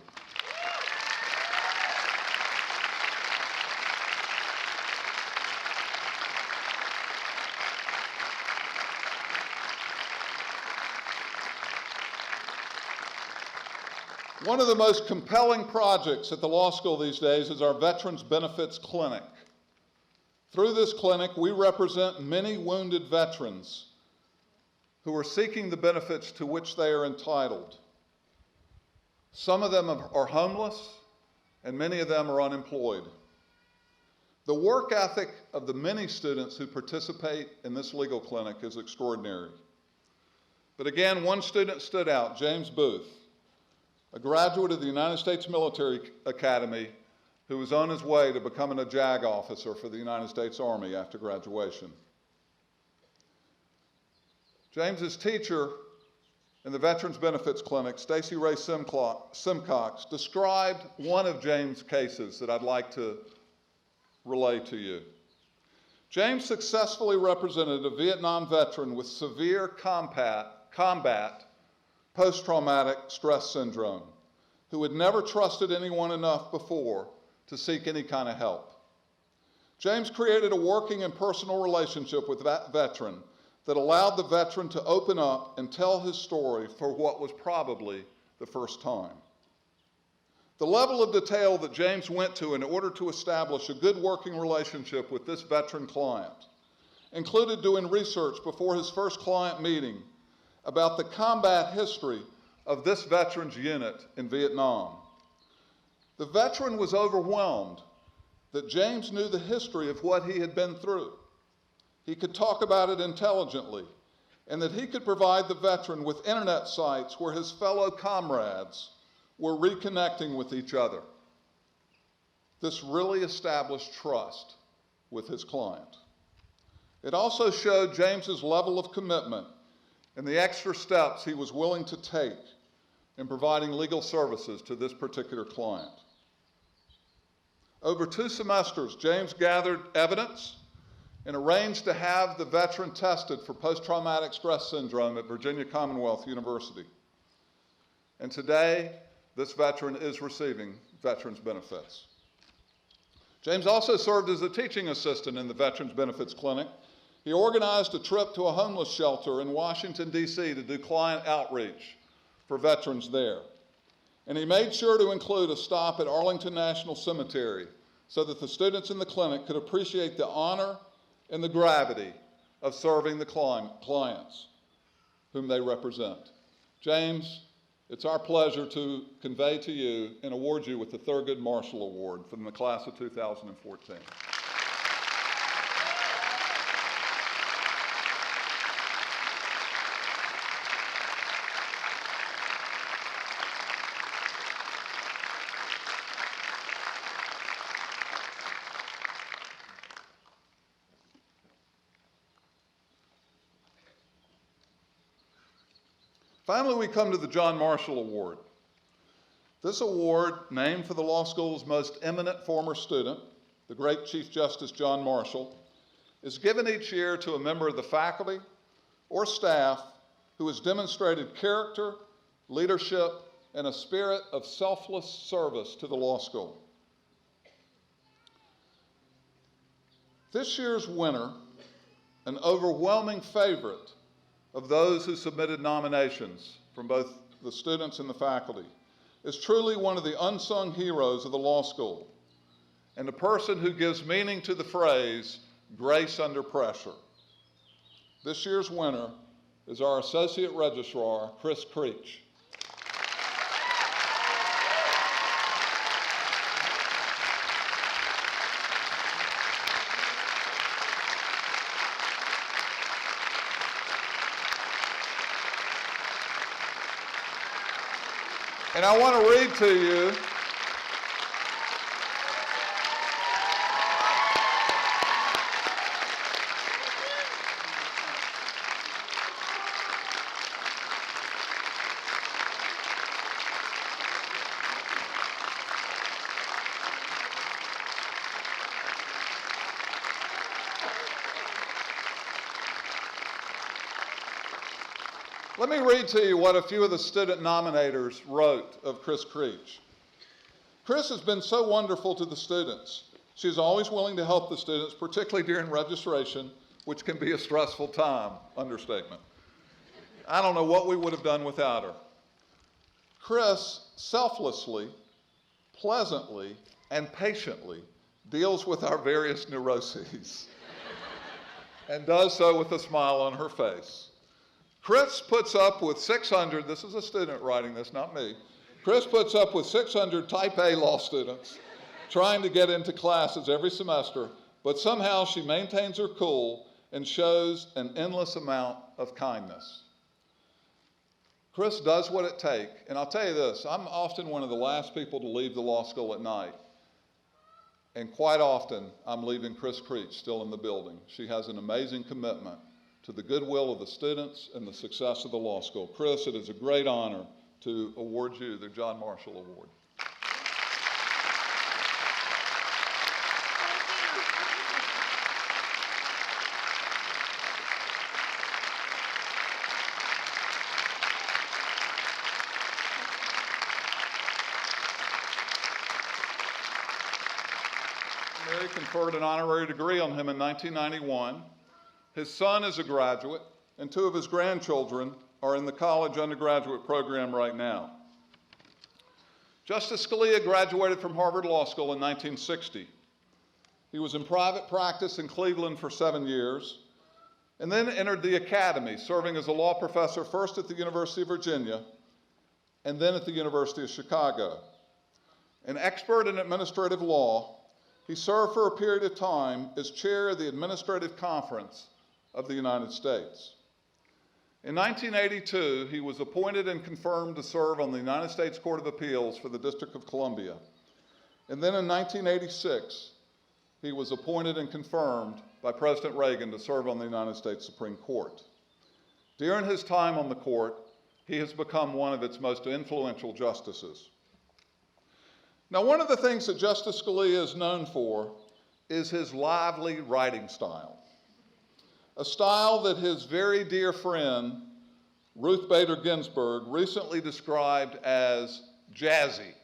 One of the most compelling projects at the law school these days is our Veterans Benefits Clinic. Through this clinic, we represent many wounded veterans who are seeking the benefits to which they are entitled. Some of them are homeless, and many of them are unemployed. The work ethic of the many students who participate in this legal clinic is extraordinary. But again, one student stood out, James Booth, a graduate of the United States Military Academy who was on his way to becoming a JAG officer for the United States Army after graduation. James's teacher in the Veterans Benefits Clinic, Stacey Ray Simcox, described one of James' cases that I'd like to relay to you. James successfully represented a Vietnam veteran with severe combat post-traumatic stress syndrome who had never trusted anyone enough before to seek any kind of help. James created a working and personal relationship with that veteran that allowed the veteran to open up and tell his story for what was probably the first time. The level of detail that James went to in order to establish a good working relationship with this veteran client included doing research before his first client meeting about the combat history of this veteran's unit in Vietnam. The veteran was overwhelmed that James knew the history of what he had been through. He could talk about it intelligently, and that he could provide the veteran with internet sites where his fellow comrades were reconnecting with each other. This really established trust with his client. It also showed James's level of commitment and the extra steps he was willing to take in providing legal services to this particular client. Over 2 semesters, James gathered evidence and arranged to have the veteran tested for post-traumatic stress syndrome at Virginia Commonwealth University. And today, this veteran is receiving veterans benefits. James also served as a teaching assistant in the Veterans Benefits Clinic. He organized a trip to a homeless shelter in Washington, D.C. to do client outreach for veterans there. and he made sure to include a stop at Arlington National Cemetery so that the students in the clinic could appreciate the honor and the gravity of serving the clients whom they represent. James, it's our pleasure to convey to you and award you with the Thurgood Marshall Award from the class of 2014. Finally, we come to the John Marshall Award. This award, named for the law school's most eminent former student, the great Chief Justice John Marshall, is given each year to a member of the faculty or staff who has demonstrated character, leadership, and a spirit of selfless service to the law school. This year's winner, an overwhelming favorite of those who submitted nominations from both the students and the faculty, is truly one of the unsung heroes of the law school, and a person who gives meaning to the phrase, grace under pressure. This year's winner is our Associate Registrar, Chris Creech. And I want to read to you Let me read to you what a few of the student nominators wrote of Chris Creech. Chris has been so wonderful to the students. She is always willing to help the students, particularly during registration, which can be a stressful time, understatement. I don't know what we would have done without her. Chris selflessly, pleasantly, and patiently deals with our various neuroses and does so with a smile on her face. Chris puts up with 600, this is a student writing this, not me. Chris puts up with 600 type A law students trying to get into classes every semester, but somehow she maintains her cool and shows an endless amount of kindness. Chris does what it takes, and I'll tell you this, I'm often one of the last people to leave the law school at night, and quite often I'm leaving Chris Creech still in the building. She has an amazing commitment to the goodwill of the students and the success of the law school. Chris, it is a great honor to award you the John Marshall Award. Mary conferred an honorary degree on him in 1991. His son is a graduate, and two of his grandchildren are in the college undergraduate program right now. Justice Scalia graduated from Harvard Law School in 1960. He was in private practice in Cleveland for 7 years, and then entered the academy, serving as a law professor first at the University of Virginia, and then at the University of Chicago. An expert in administrative law, he served for a period of time as chair of the Administrative Conference of the United States. In 1982, he was appointed and confirmed to serve on the United States Court of Appeals for the District of Columbia. And then in 1986, he was appointed and confirmed by President Reagan to serve on the United States Supreme Court. During his time on the court, he has become one of its most influential justices. Now, one of the things that Justice Scalia is known for is his lively writing style. A style that his very dear friend, Ruth Bader Ginsburg, recently described as jazzy.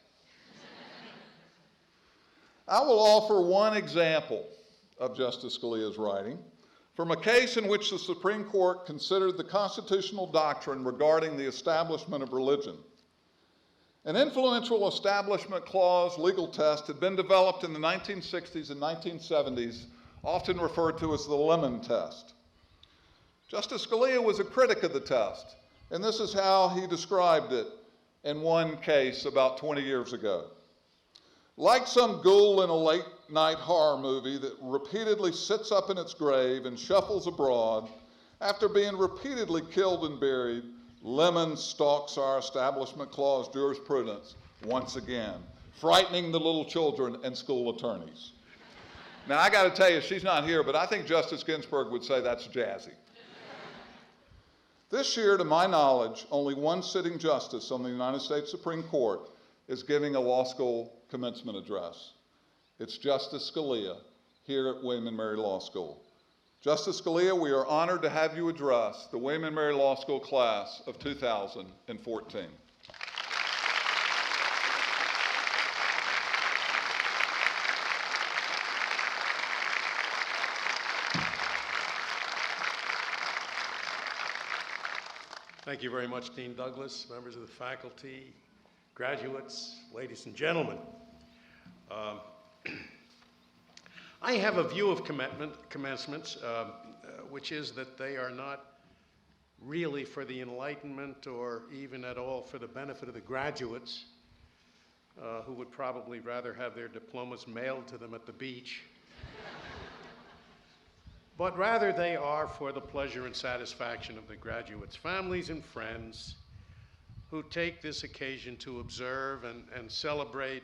I will offer one example of Justice Scalia's writing from a case in which the Supreme Court considered the constitutional doctrine regarding the establishment of religion. An influential establishment clause legal test had been developed in the 1960s and 1970s, often referred to as the Lemon test. Justice Scalia was a critic of the test, and this is how he described it in one case about 20 years ago. Like some ghoul in a late-night horror movie that repeatedly sits up in its grave and shuffles abroad, after being repeatedly killed and buried, Lemon stalks our establishment clause jurisprudence once again, frightening the little children and school attorneys. Now, I got to tell you, she's not here, but I think Justice Ginsburg would say that's jazzy. This year, to my knowledge, only one sitting justice on the United States Supreme Court is giving a law school commencement address. It's Justice Scalia here at William & Mary Law School. Justice Scalia, we are honored to have you address the William & Mary Law School class of 2014. Thank you very much, Dean Douglas, members of the faculty, graduates, ladies and gentlemen. I have a view of commencements, which is that they are not really for the enlightenment or even at all for the benefit of the graduates, who would probably rather have their diplomas mailed to them at the beach. But rather they are for the pleasure and satisfaction of the graduates' families and friends who take this occasion to observe and celebrate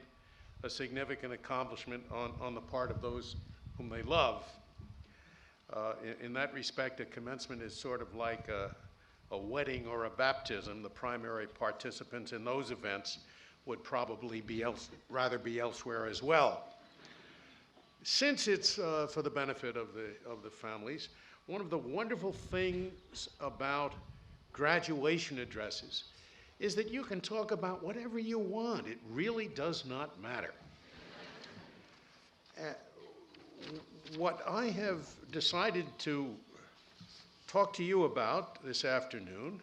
a significant accomplishment on the part of those whom they love. In that respect, a commencement is sort of like a wedding or a baptism. The primary participants in those events would probably rather be elsewhere as well. Since it's for the benefit of the families, one of the wonderful things about graduation addresses is that you can talk about whatever you want. It really does not matter. What I have decided to talk to you about this afternoon,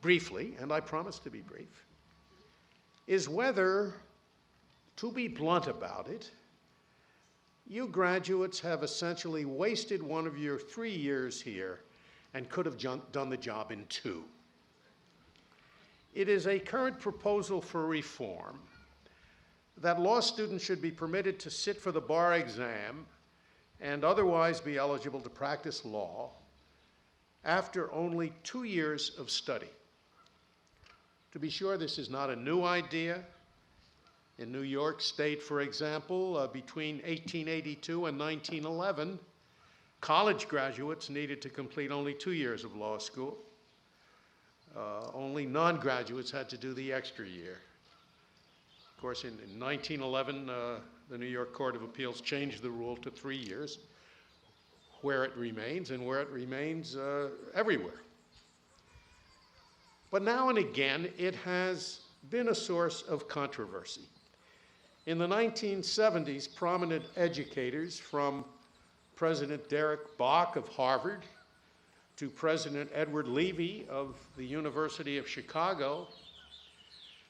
briefly, and I promise to be brief, is whether, to be blunt about it, you graduates have essentially wasted one of your 3 years here and could have done the job in 2. It is a current proposal for reform that law students should be permitted to sit for the bar exam and otherwise be eligible to practice law after only 2 years of study. To be sure, this is not a new idea. In New York State, for example, between 1882 and 1911, college graduates needed to complete only 2 years of law school. Only non-graduates had to do the extra year. Of course, in 1911, the New York Court of Appeals changed the rule to 3 years, where it remains and where it remains everywhere. But now and again, it has been a source of controversy. In the 1970s, prominent educators from President Derek Bok of Harvard to President Edward Levy of the University of Chicago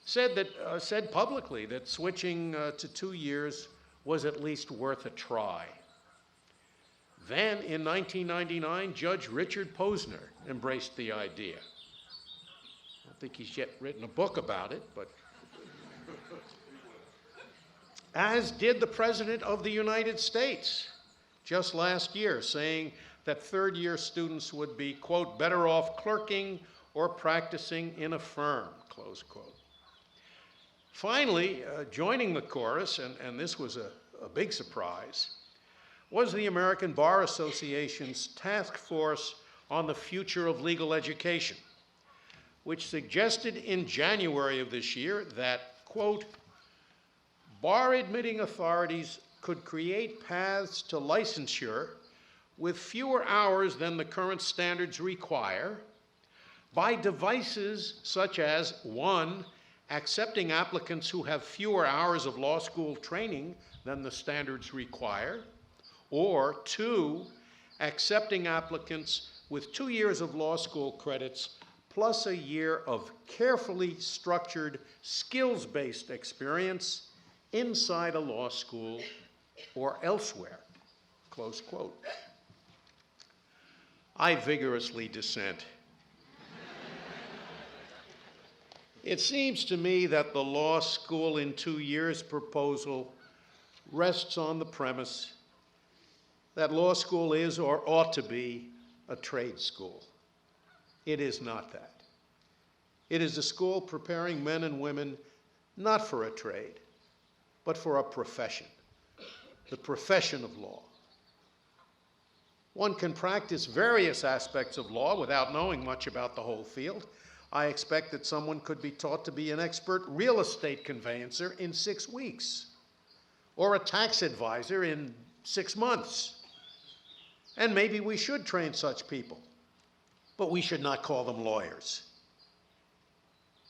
said publicly that switching to 2 years was at least worth a try. Then, in 1999, Judge Richard Posner embraced the idea. I don't think he's yet written a book about it, but as did the President of the United States just last year, saying that third-year students would be, quote, better off clerking or practicing in a firm, close quote. Finally, joining the chorus, and this was a big surprise, was the American Bar Association's task force on the future of legal education, which suggested in January of this year that, quote, bar admitting authorities could create paths to licensure with fewer hours than the current standards require by devices such as, 1, accepting applicants who have fewer hours of law school training than the standards require, or 2, accepting applicants with 2 years of law school credits plus a year of carefully structured, skills-based experience inside a law school or elsewhere, close quote. I vigorously dissent. It seems to me that the law school in 2 years proposal rests on the premise that law school is or ought to be a trade school. It is not that. It is a school preparing men and women not for a trade, but for a profession, the profession of law. One can practice various aspects of law without knowing much about the whole field. I expect that someone could be taught to be an expert real estate conveyancer in 6 weeks, or a tax advisor in 6 months. And maybe we should train such people, but we should not call them lawyers.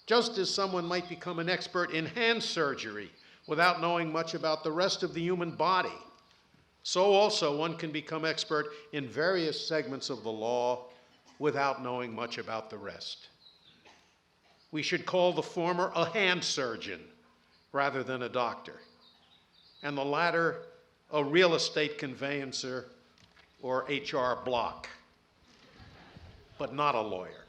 Just as someone might become an expert in hand surgery without knowing much about the rest of the human body, so also one can become expert in various segments of the law without knowing much about the rest. We should call the former a hand surgeon rather than a doctor, and the latter a real estate conveyancer or HR block, but not a lawyer.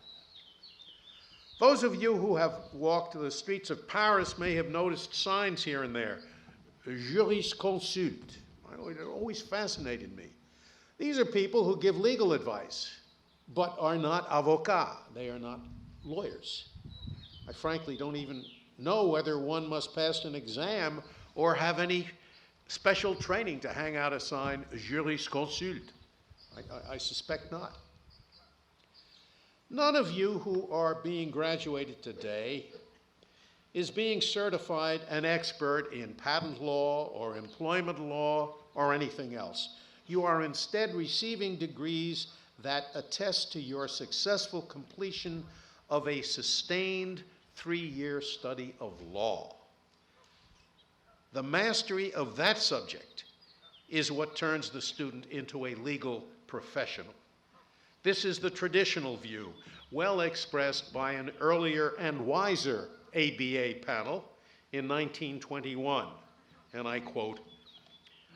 Those of you who have walked the streets of Paris may have noticed signs here and there. Jurisconsult. It always fascinated me. These are people who give legal advice, but are not avocats. They are not lawyers. I frankly don't even know whether one must pass an exam or have any special training to hang out a sign, Jurisconsult. I suspect not. None of you who are being graduated today is being certified an expert in patent law or employment law or anything else. You are instead receiving degrees that attest to your successful completion of a sustained 3-year study of law. The mastery of that subject is what turns the student into a legal professional. This is the traditional view, well expressed by an earlier and wiser ABA panel in 1921, and I quote,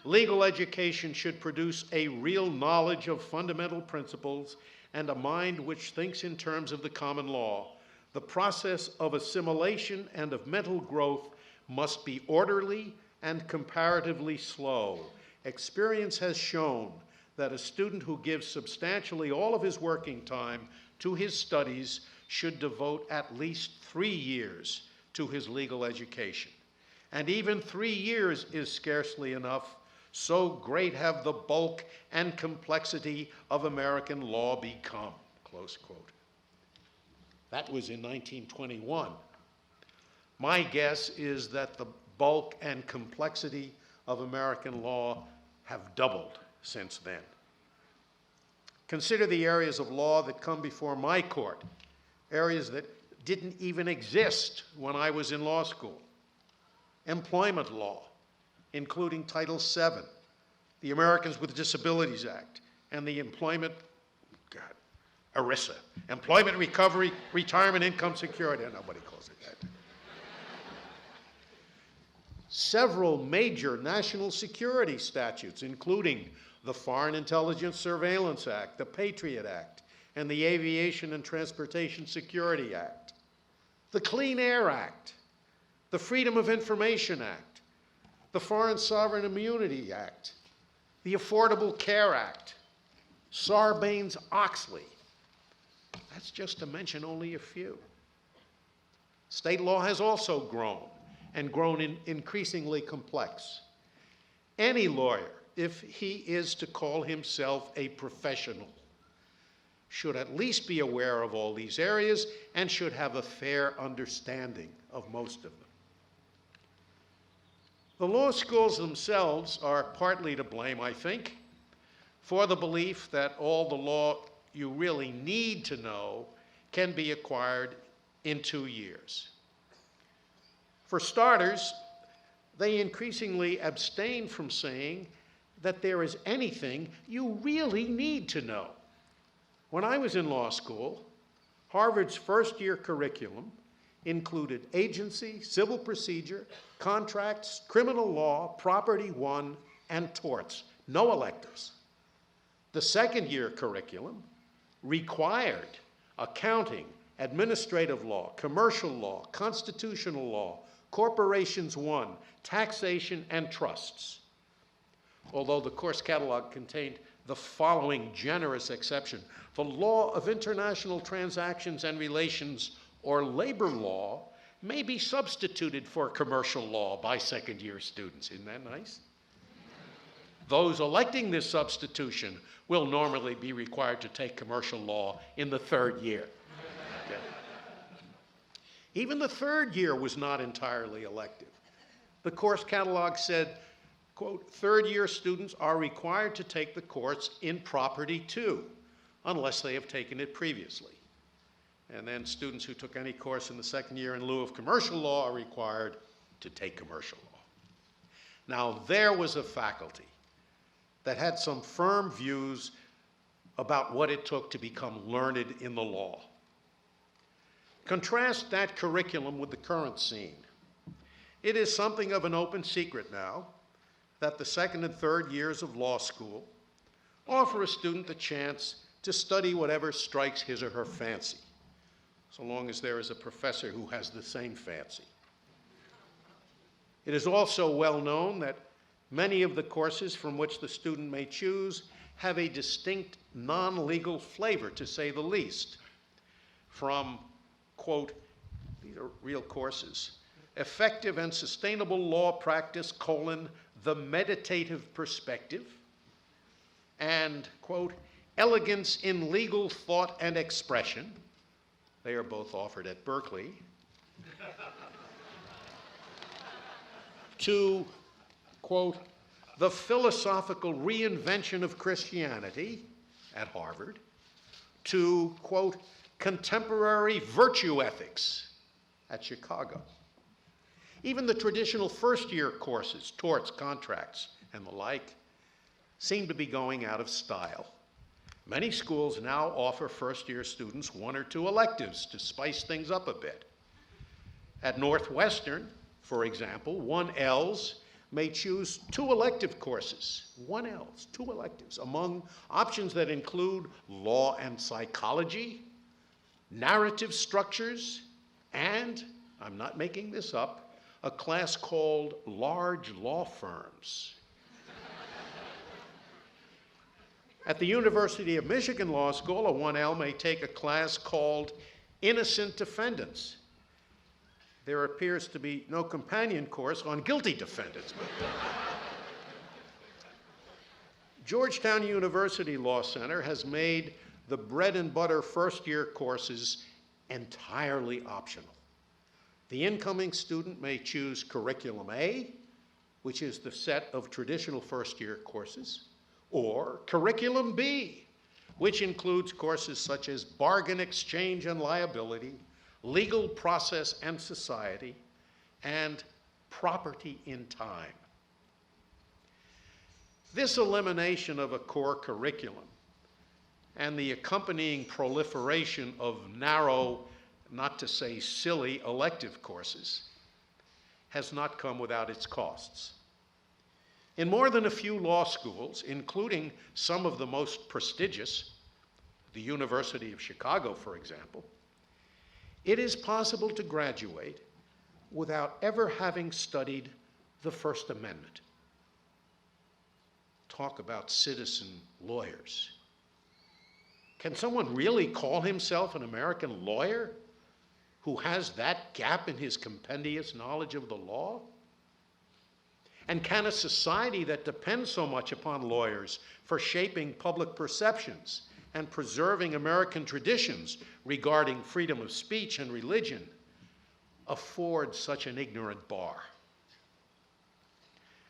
"Legal education should produce a real knowledge of fundamental principles and a mind which thinks in terms of the common law. The process of assimilation and of mental growth must be orderly and comparatively slow. Experience has shown that a student who gives substantially all of his working time to his studies should devote at least 3 years to his legal education. And even 3 years is scarcely enough, so great have the bulk and complexity of American law become," close quote. That was in 1921. My guess is that the bulk and complexity of American law have doubled since then. Consider the areas of law that come before my court, areas that didn't even exist when I was in law school. Employment law, including Title VII, the Americans with Disabilities Act, and the ERISA, Employment Recovery, Retirement Income Security, nobody calls it that. Several major national security statutes, including the Foreign Intelligence Surveillance Act, the Patriot Act, and the Aviation and Transportation Security Act, the Clean Air Act, the Freedom of Information Act, the Foreign Sovereign Immunity Act, the Affordable Care Act, Sarbanes-Oxley. That's just to mention only a few. State law has also grown, and grown increasingly complex. Any lawyer, if he is to call himself a professional, should at least be aware of all these areas and should have a fair understanding of most of them. The law schools themselves are partly to blame, I think, for the belief that all the law you really need to know can be acquired in 2 years. For starters, they increasingly abstain from saying that there is anything you really need to know. When I was in law school, Harvard's first-year curriculum included agency, civil procedure, contracts, criminal law, property one, and torts. No electives. The second-year curriculum required accounting, administrative law, commercial law, constitutional law, corporations one, taxation, and trusts. Although the course catalog contained the following generous exception: the law of international transactions and relations, or labor law, may be substituted for commercial law by second-year students. Isn't that nice? Those electing this substitution will normally be required to take commercial law in the third year. Okay. Even the third year was not entirely elective. The course catalog said, quote, third-year students are required to take the course in Property 2, unless they have taken it previously. And then students who took any course in the second year in lieu of commercial law are required to take commercial law. Now, there was a faculty that had some firm views about what it took to become learned in the law. Contrast that curriculum with the current scene. It is something of an open secret now that the second and third years of law school offer a student the chance to study whatever strikes his or her fancy, so long as there is a professor who has the same fancy. It is also well known that many of the courses from which the student may choose have a distinct non-legal flavor, to say the least. From, quote, these are real courses, Effective and Sustainable Law Practice, the Meditative Perspective, and, quote, Elegance in Legal Thought and Expression. They are both offered at Berkeley. To, quote, The Philosophical Reinvention of Christianity at Harvard. To, quote, Contemporary Virtue Ethics at Chicago. Even the traditional first-year courses, torts, contracts, and the like, seem to be going out of style. Many schools now offer first-year students one or two electives to spice things up a bit. At Northwestern, for example, 1Ls may choose two elective courses, 1Ls, two electives, among options that include law and psychology, narrative structures, and, I'm not making this up, a class called Large Law Firms. At the University of Michigan Law School, a 1L may take a class called Innocent Defendants. There appears to be no companion course on guilty defendants. Georgetown University Law Center has made the bread and butter first-year courses entirely optional. The incoming student may choose Curriculum A, which is the set of traditional first-year courses, or Curriculum B, which includes courses such as Bargain Exchange and Liability, Legal Process and Society, and Property in Time. This elimination of a core curriculum and the accompanying proliferation of narrow, not to say silly, elective courses has not come without its costs. In more than a few law schools, including some of the most prestigious, the University of Chicago, for example, it is possible to graduate without ever having studied the First Amendment. Talk about citizen lawyers. Can someone really call himself an American lawyer who has that gap in his compendious knowledge of the law? And can a society that depends so much upon lawyers for shaping public perceptions and preserving American traditions regarding freedom of speech and religion afford such an ignorant bar?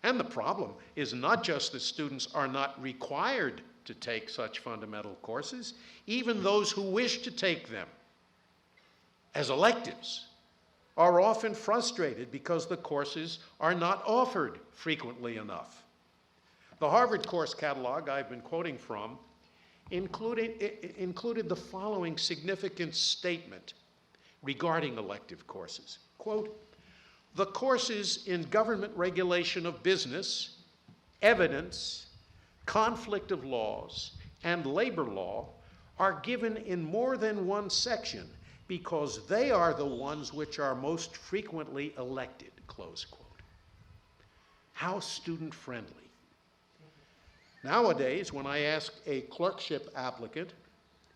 And the problem is not just that students are not required to take such fundamental courses. Even those who wish to take them as electives are often frustrated because the courses are not offered frequently enough. The Harvard course catalog I've been quoting from included the following significant statement regarding elective courses. Quote, "The courses in government regulation of business, evidence, conflict of laws, and labor law are given in more than one section because they are the ones which are most frequently elected," close quote. How student-friendly. Nowadays, when I ask a clerkship applicant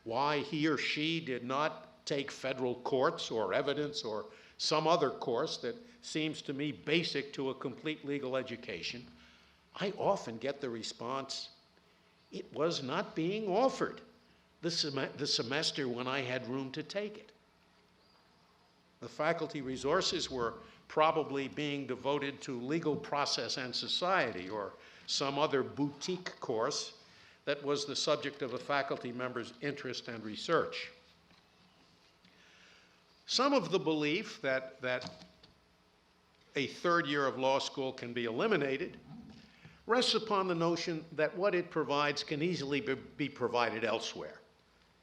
why he or she did not take federal courts or evidence or some other course that seems to me basic to a complete legal education, I often get the response, "It was not being offered the semester when I had room to take it." The faculty resources were probably being devoted to legal process and society or some other boutique course that was the subject of a faculty member's interest and research. Some of the belief that a third year of law school can be eliminated rests upon the notion that what it provides can easily be provided elsewhere.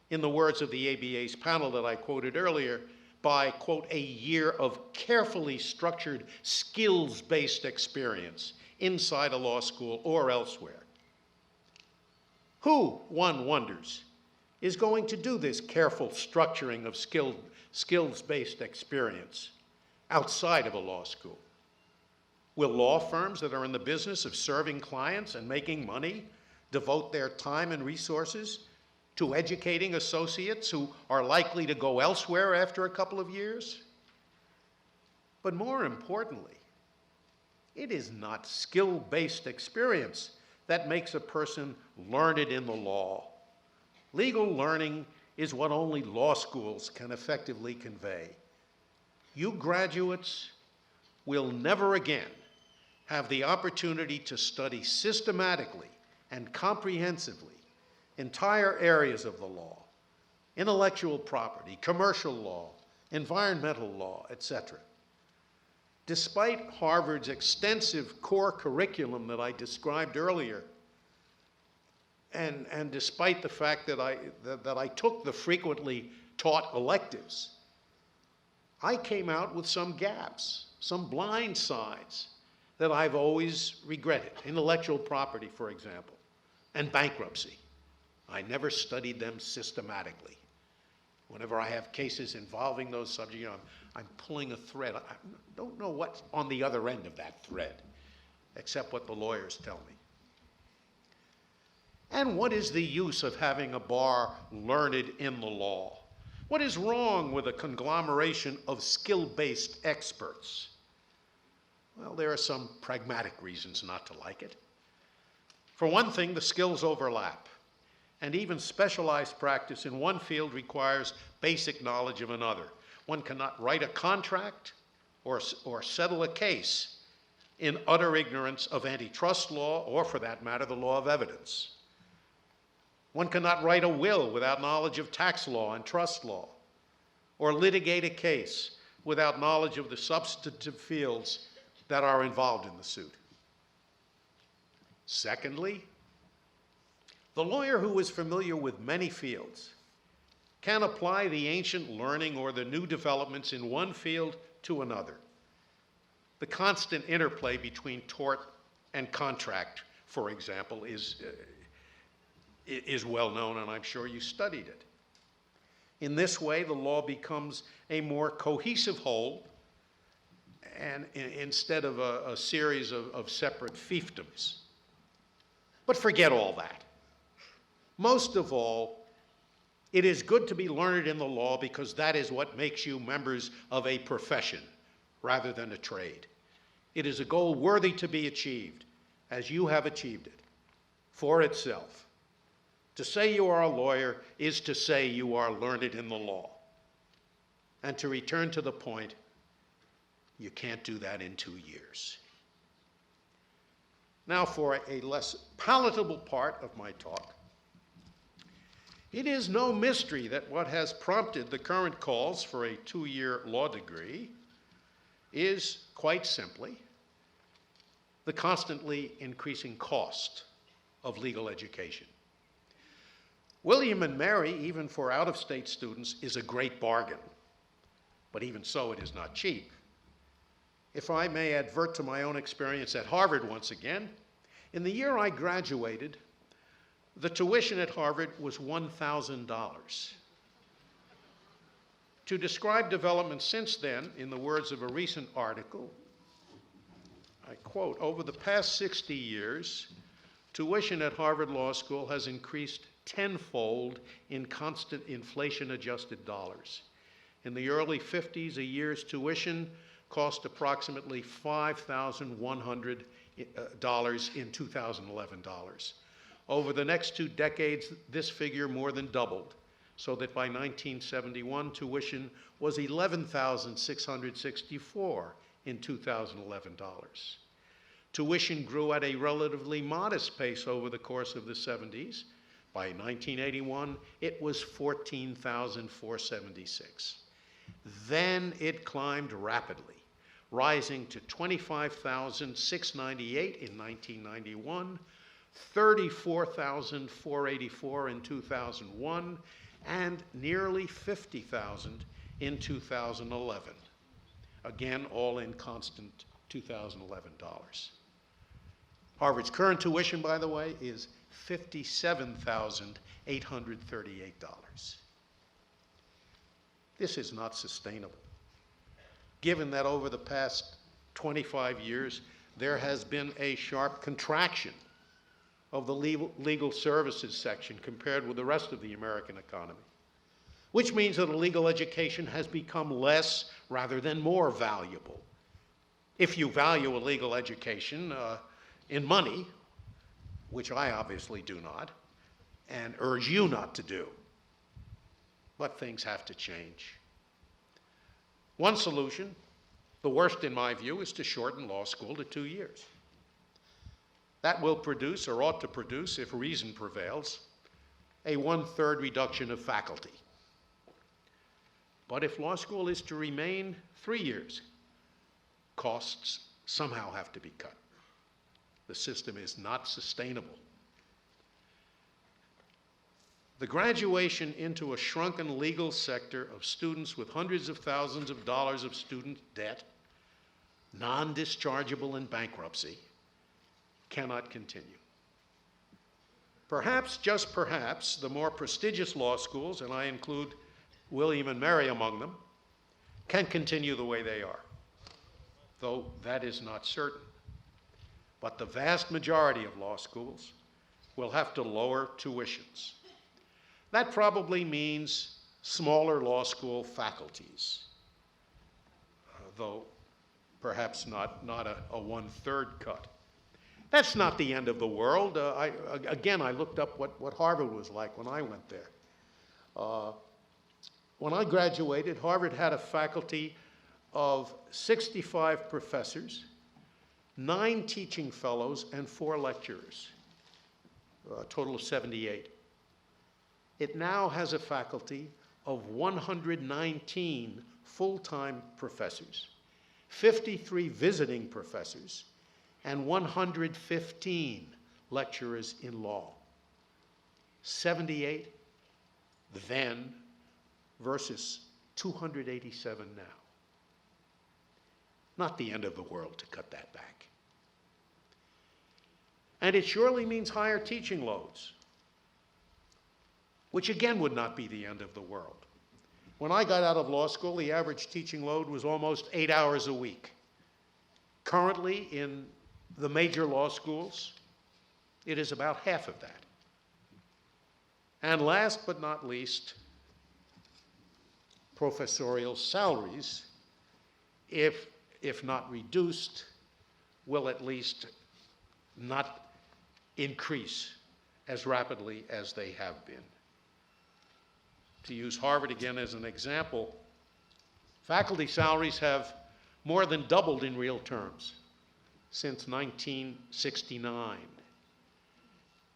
In the words of the ABA's panel that I quoted earlier, by, quote, "a year of carefully structured skills-based experience inside a law school or elsewhere." Who, one wonders, is going to do this careful structuring of skills-based experience outside of a law school? Will law firms that are in the business of serving clients and making money devote their time and resources to educating associates who are likely to go elsewhere after a couple of years? But more importantly, it is not skill-based experience that makes a person learned in the law. Legal learning is what only law schools can effectively convey. You graduates will never again have the opportunity to study systematically and comprehensively entire areas of the law, intellectual property, commercial law, environmental law, etc. Despite Harvard's extensive core curriculum that I described earlier, and despite the fact that I took the frequently taught electives, I came out with some gaps, some blind sides that I've always regretted. Intellectual property, for example, and bankruptcy. I never studied them systematically. Whenever I have cases involving those subjects, I'm pulling a thread. I don't know what's on the other end of that thread, except what the lawyers tell me. And what is the use of having a bar learned in the law? What is wrong with a conglomeration of skill-based experts? Well, there are some pragmatic reasons not to like it. For one thing, the skills overlap. And even specialized practice in one field requires basic knowledge of another. One cannot write a contract or settle a case in utter ignorance of antitrust law or, for that matter, the law of evidence. One cannot write a will without knowledge of tax law and trust law, or litigate a case without knowledge of the substantive fields that are involved in the suit. Secondly, the lawyer who is familiar with many fields can apply the ancient learning or the new developments in one field to another. The constant interplay between tort and contract, for example, is well known, and I'm sure you studied it. In this way, the law becomes a more cohesive whole, and instead of a series of separate fiefdoms. But forget all that. Most of all, it is good to be learned in the law because that is what makes you members of a profession rather than a trade. It is a goal worthy to be achieved, as you have achieved it, for itself. To say you are a lawyer is to say you are learned in the law. And to return to the point, you can't do that in 2 years. Now for a less palatable part of my talk. It is no mystery that what has prompted the current calls for a 2-year law degree is, quite simply, the constantly increasing cost of legal education. William and Mary, even for out-of-state students, is a great bargain. But even so, it is not cheap. If I may advert to my own experience at Harvard once again, in the year I graduated, the tuition at Harvard was $1,000. To describe developments since then, in the words of a recent article, I quote, "Over the past 60 years, tuition at Harvard Law School has increased tenfold in constant inflation-adjusted dollars. In the early 50s, a year's tuition cost approximately $5,100 in 2011 dollars. Over the next 2 decades, this figure more than doubled, so that by 1971, tuition was $11,664 in 2011 dollars. Tuition grew at a relatively modest pace over the course of the 70s. By 1981, it was $14,476. Then it climbed rapidly, rising to $25,698 in 1991, $34,484 in 2001, and nearly $50,000 in 2011. Again, all in constant 2011 dollars. Harvard's current tuition, by the way, is $57,838. This is not sustainable, given that over the past 25 years, there has been a sharp contraction of the legal services section compared with the rest of the American economy, which means that a legal education has become less rather than more valuable. If you value a legal education in money, which I obviously do not, and urge you not to do, but things have to change. One solution, the worst in my view, is to shorten law school to 2 years. That will produce, or ought to produce, if reason prevails, a 1/3 reduction of faculty. But if law school is to remain 3 years, costs somehow have to be cut. The system is not sustainable. The graduation into a shrunken legal sector of students with hundreds of thousands of dollars of student debt, non-dischargeable in bankruptcy, cannot continue. Perhaps, just perhaps, the more prestigious law schools, and I include William and Mary among them, can continue the way they are, though that is not certain. But the vast majority of law schools will have to lower tuitions. That probably means smaller law school faculties, though perhaps not a 1/3 cut. That's not the end of the world. I looked up what Harvard was like when I went there. When I graduated, Harvard had a faculty of 65 professors, 9 teaching fellows, and 4 lecturers, a total of 78. It now has a faculty of 119 full-time professors, 53 visiting professors, and 115 lecturers in law. 78 then versus 287 now. Not the end of the world to cut that back. And it surely means higher teaching loads, which again would not be the end of the world. When I got out of law school, the average teaching load was almost 8 hours a week. Currently, in the major law schools, it is about half of that. And last but not least, professorial salaries, if not reduced, will at least not increase as rapidly as they have been. To use Harvard again as an example, faculty salaries have more than doubled in real terms since 1969.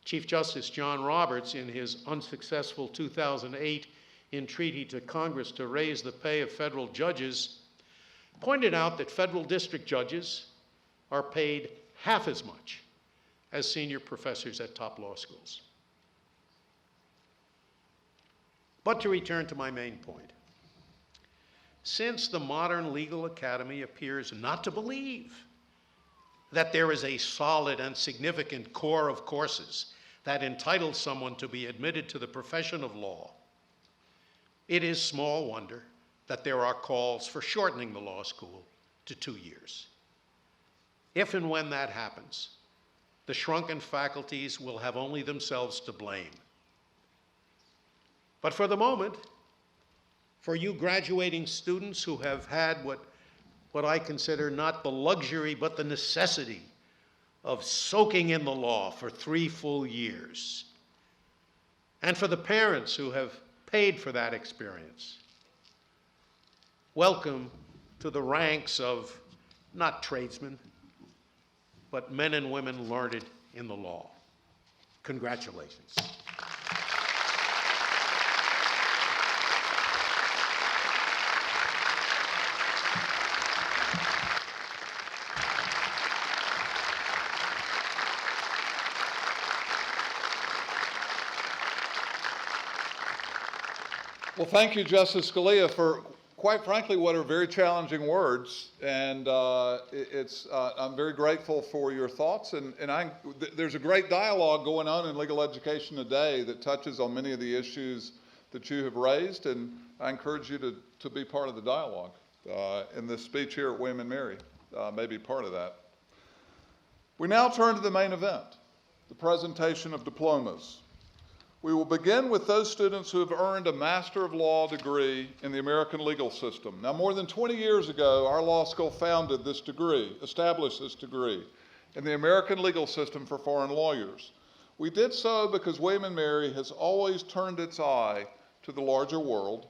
Chief Justice John Roberts, in his unsuccessful 2008 entreaty to Congress to raise the pay of federal judges, pointed out that federal district judges are paid half as much as senior professors at top law schools. But to return to my main point, since the modern legal academy appears not to believe that there is a solid and significant core of courses that entitle someone to be admitted to the profession of law, it is small wonder that there are calls for shortening the law school to 2 years. If and when that happens, the shrunken faculties will have only themselves to blame. But for the moment, for you graduating students who have had what I consider not the luxury but the necessity of soaking in the law for 3 full years, and for the parents who have paid for that experience, welcome to the ranks of not tradesmen, but men and women learned in the law. Congratulations. Well, thank you, Justice Scalia, for, quite frankly, what are very challenging words. And I'm very grateful for your thoughts. And there's a great dialogue going on in legal education today that touches on many of the issues that you have raised. And I encourage you to be part of the dialogue. And this speech here at William & Mary may be part of that. We now turn to the main event, the presentation of diplomas. We will begin with those students who have earned a Master of Law degree in the American legal system. Now, more than 20 years ago, our law school founded this degree, established this degree in the American legal system for foreign lawyers. We did so because William & Mary has always turned its eye to the larger world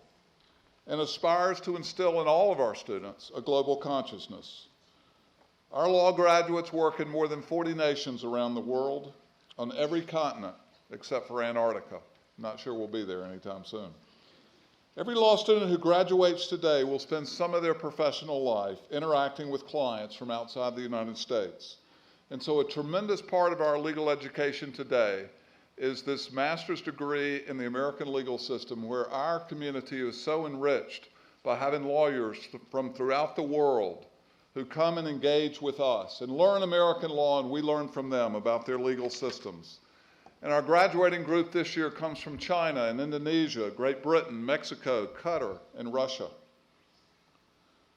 and aspires to instill in all of our students a global consciousness. Our law graduates work in more than 40 nations around the world, on every continent, except for Antarctica. I'm not sure we'll be there anytime soon. Every law student who graduates today will spend some of their professional life interacting with clients from outside the United States. And so a tremendous part of our legal education today is this master's degree in the American legal system, where our community is so enriched by having lawyers from throughout the world who come and engage with us and learn American law, and we learn from them about their legal systems. And our graduating group this year comes from China and Indonesia, Great Britain, Mexico, Qatar, and Russia.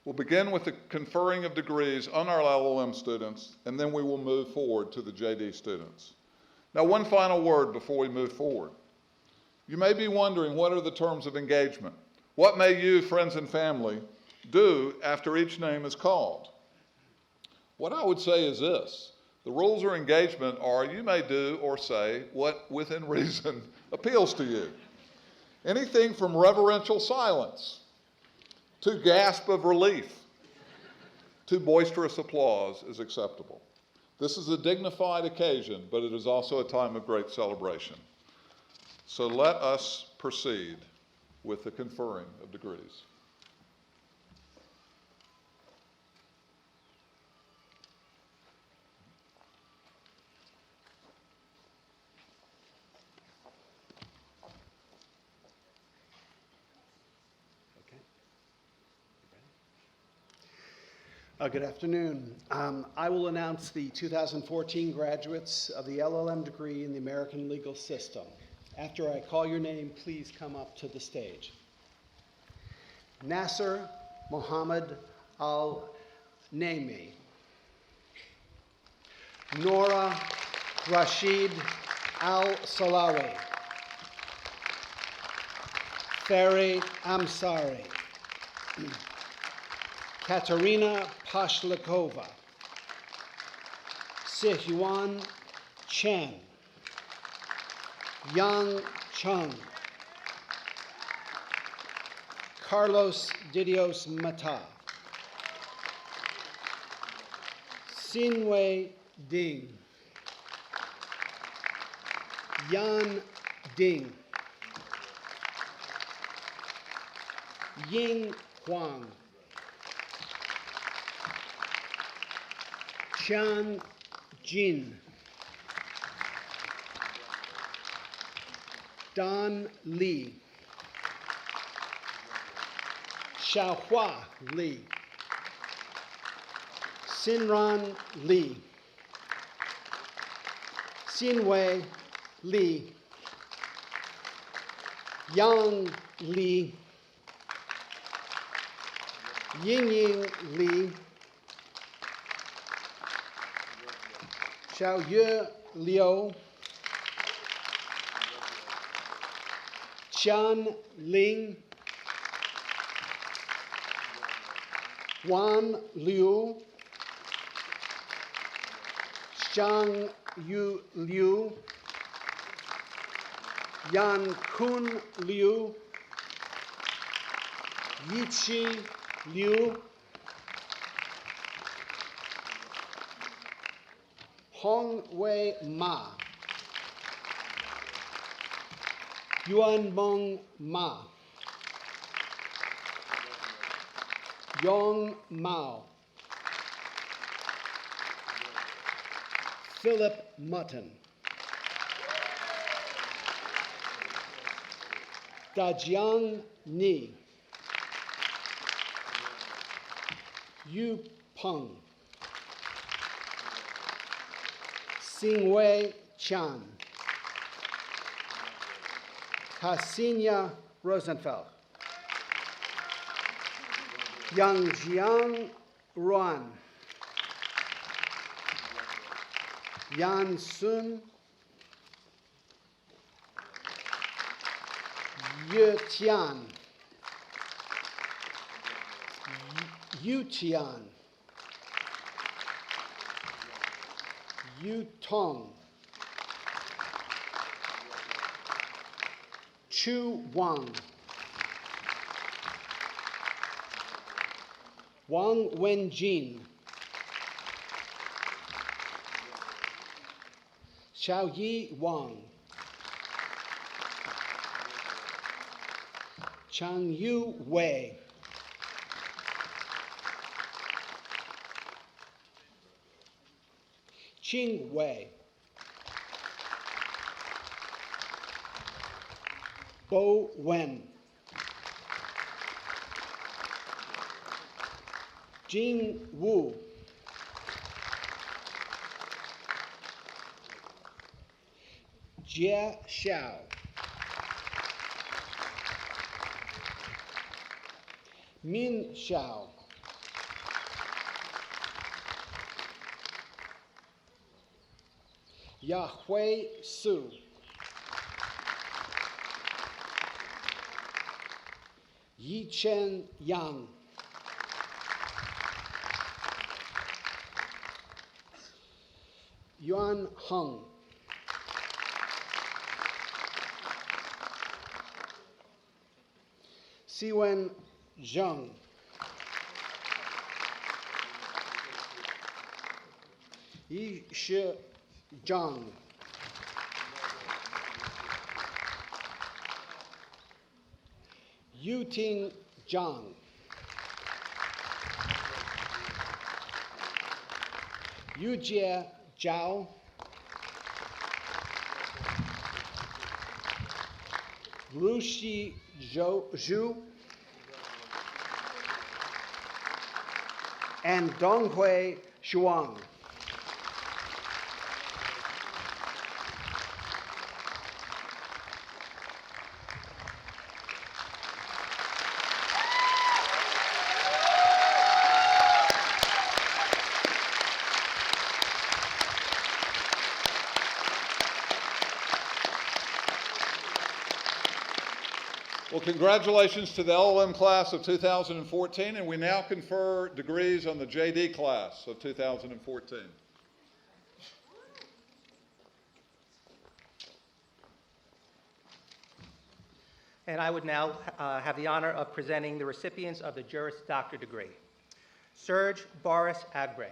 We'll begin with the conferring of degrees on our LLM students, and then we will move forward to the JD students. Now, one final word before we move forward. You may be wondering, what are the terms of engagement? What may you, friends and family, do after each name is called? What I would say is this. The rules of engagement are you may do or say what within reason appeals to you. Anything from reverential silence to gasp of relief to boisterous applause is acceptable. This is a dignified occasion, but it is also a time of great celebration. So let us proceed with the conferring of degrees. Good afternoon. I will announce the 2014 graduates of the LLM degree in the American legal system. After I call your name, please come up to the stage. Nasser Mohammed Al-Naimi. Nora Rashid Al-Salawi. Ferry Amsari. Katerina Pashlikova, Sihyuan Chen, Yang Chung, Carlos Didios Mata, Sinwei Ding, Yan Ding, Ying Huang, Chan Jin, Don Lee, Xiaohua Li, Sinran Li, Xinwei Li, Yang Li, Yingying Li, Xiaoyue Liu, Qian Ling, Wan Liu, Zhang Yu Liu, Yan Kun Liu, Yiqi Liu, Hongwei Ma, Yuanmeng Ma, Yong Mao, Philip Mutton, Dajiang Ni, Yu Peng, Xingwei Chan, Hasinya Rosenfeld, Yangjiang Ruan, Yan Sun, Ye Tian, Yu Tian, Yu Tong, Chu Wang, Wang Wenjin, Xiaoyi Wang, Changyu Wei, Qing Wei, Bo Wen, Jing Wu, Jie Xiao, Min Xiao, Yahui Su, Yichen Yang, Yuan Heng, Siwen Zheng, Yi Shi Zhang, Yuting Zhang, Yujie Zhao, Rushi Zhu, and Donghui Shuang. Well, congratulations to the LLM class of 2014, and we now confer degrees on the JD class of 2014. And I would now have the honor of presenting the recipients of the Juris Doctor degree. Serge Boris Agbre.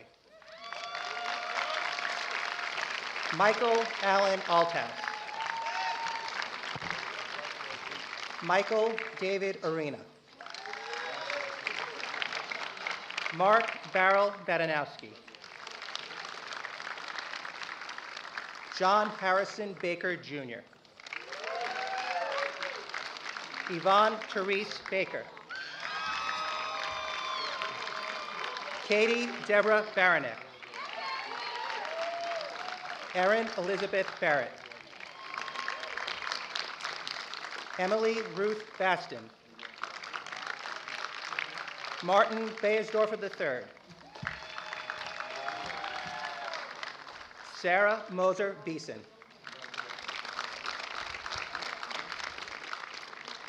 Michael Allen Althouse. Michael David Arena. Mark Barrel Badanowski. John Harrison Baker, Jr. Yvonne Therese Baker. Katie Deborah Baranek. Erin Elizabeth Barrett. Emily Ruth Baston. Martin Beyersdorfer III. Sarah Moser Beeson.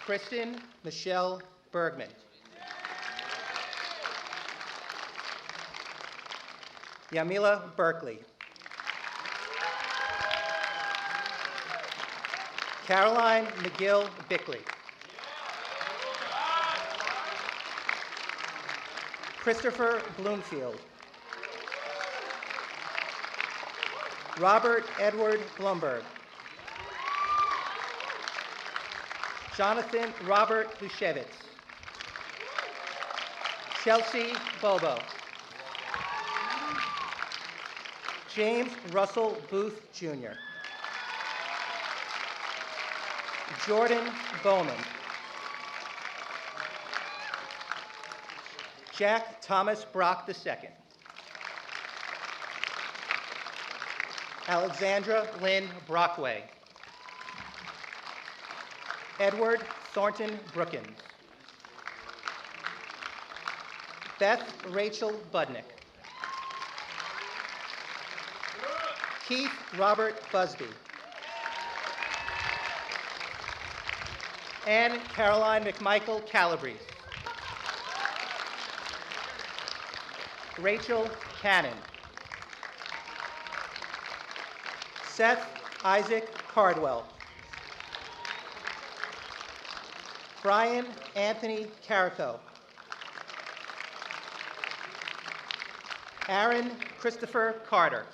Kristen Michelle Bergman. Yamila Berkeley. Caroline McGill Bickley. Christopher Bloomfield. Robert Edward Blumberg. Jonathan Robert Lushevitz. Chelsea Bobo. James Russell Booth, Jr. Jordan Bowman. Jack Thomas Brock II. Alexandra Lynn Brockway. Edward Thornton Brookins. Beth Rachel Budnick. Keith Robert Busby. Anne Caroline McMichael Calabrese. Rachel Cannon. Seth Isaac Cardwell. Brian Anthony Carico. Aaron Christopher Carter.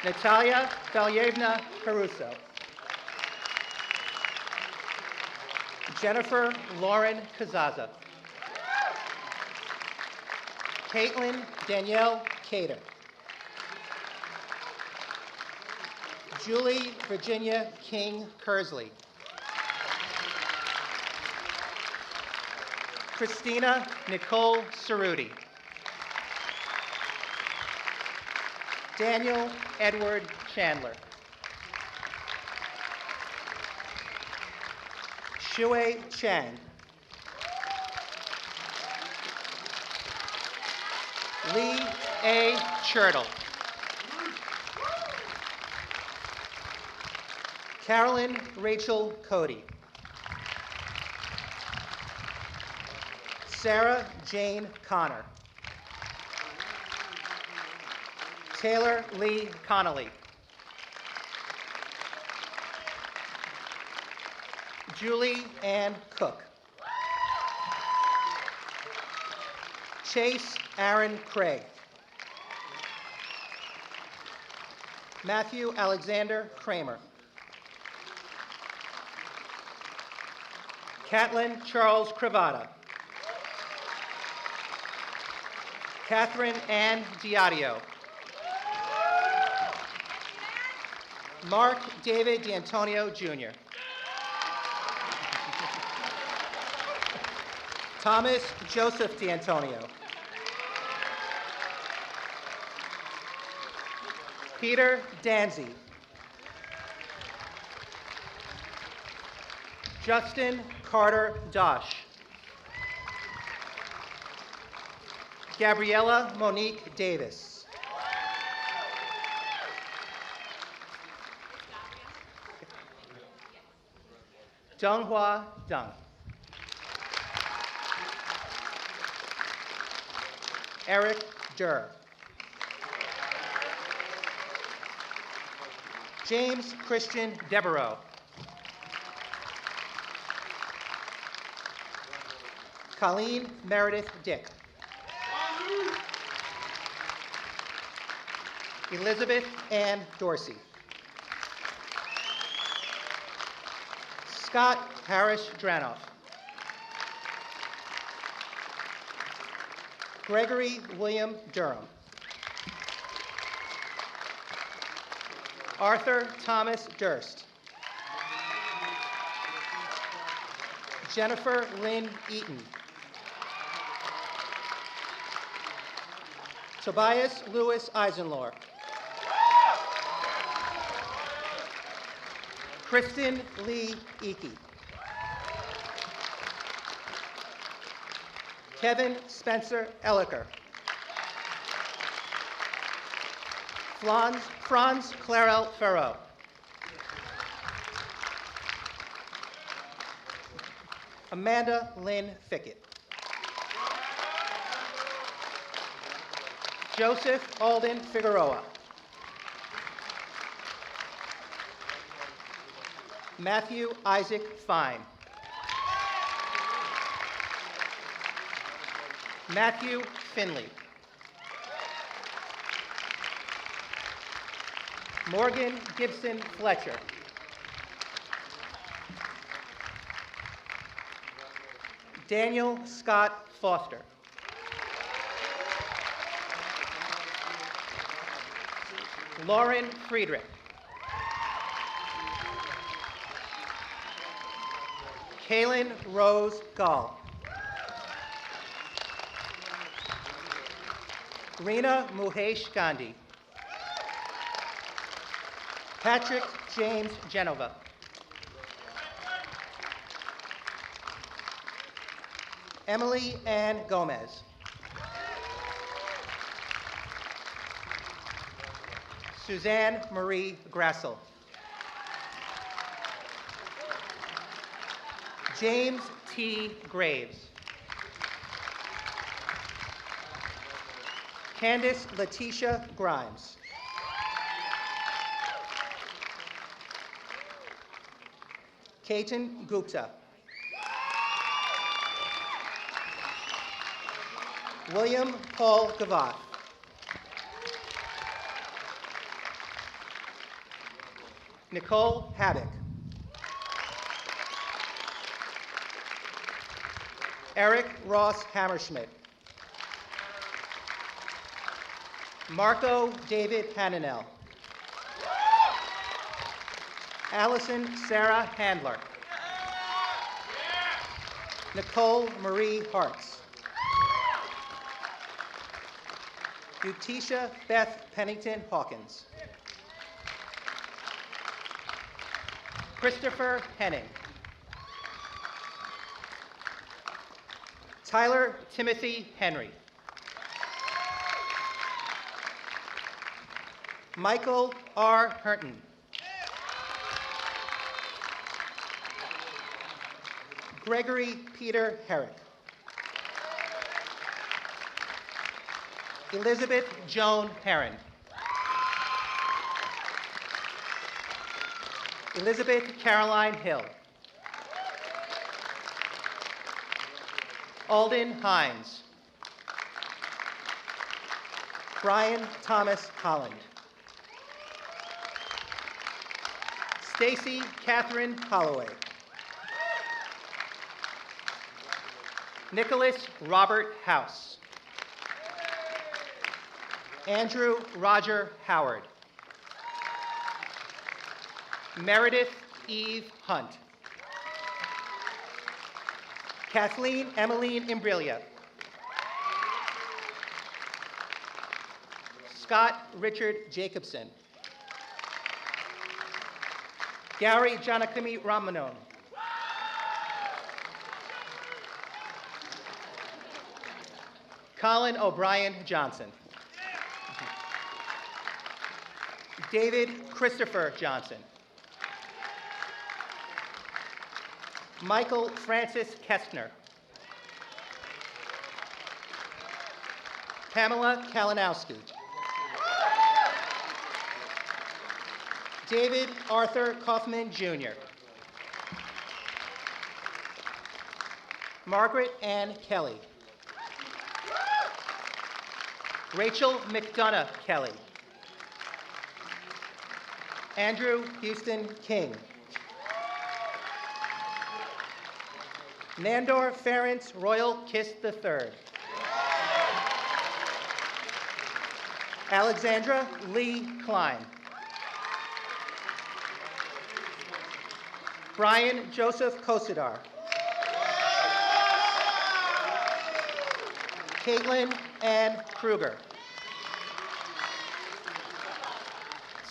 Natalia Valyevna Caruso. Jennifer Lauren Kazaza. Caitlin Danielle Cater. Julie Virginia King Kersley. Christina Nicole Cerruti. Daniel Edward Chandler. Shui Chang. Lee A. Churtle. Carolyn Rachel Cody. Sarah Jane Connor. Taylor Lee Connolly. Julie Ann Cook. Chase Aaron Craig. Matthew Alexander Kramer. Catlin Charles Crevata. Catherine Ann Diadio. Mark David D'Antonio, Jr. Thomas Joseph D'Antonio. Peter Danzy. Justin Carter Dosh. Gabriella Monique Davis. Donghua Deng. Eric Durr. James Christian Devereaux. Colleen Meredith Dick. Elizabeth Ann Dorsey. Scott Harris Dranoff. Gregory William Durham. Arthur Thomas Durst. Jennifer Lynn Eaton. Tobias Louis Eisenlohr. Kristen Lee Eakey. Kevin Spencer Elliker. Franz Clarel Ferro. Amanda Lynn Fickett. Joseph Alden Figueroa. Matthew Isaac Fine. Matthew Finley. Morgan Gibson Fletcher. Daniel Scott Foster. Lauren Friedrich. Kaylin Rose Gall. Reena Muhesh Gandhi. Patrick James Genova. Emily Ann Gomez. Suzanne Marie Grassel. James T. Graves. Candace Letitia Grimes. Ketan Gupta. William Paul Gavath. Nicole Haddock. Eric Ross Hammerschmidt. Marco David Hananel. Allison Sarah Handler. Nicole Marie Hartz. Utisha Beth Pennington Hawkins. Christopher Henning. Tyler Timothy Henry. Michael R. Herton. Gregory Peter Herrick. Elizabeth Joan Herron. Elizabeth Caroline Hill. Alden Hines. Brian Thomas Holland. Stacy Catherine Holloway. Nicholas Robert House. Andrew Roger Howard. Meredith Eve Hunt. Kathleen Emmeline Imbriglia. Scott Richard Jacobson. Gary Janakami Ramanon. Colin O'Brien Johnson. David Christopher Johnson. Michael Francis Kestner. Pamela Kalinowski. David Arthur Kaufman, Jr. Margaret Ann Kelly. Rachel McDonough Kelly. Andrew Houston King. Nandor Ference Royal Kiss III. Alexandra Lee Klein. Brian Joseph Kosidar. Caitlin Ann Kruger.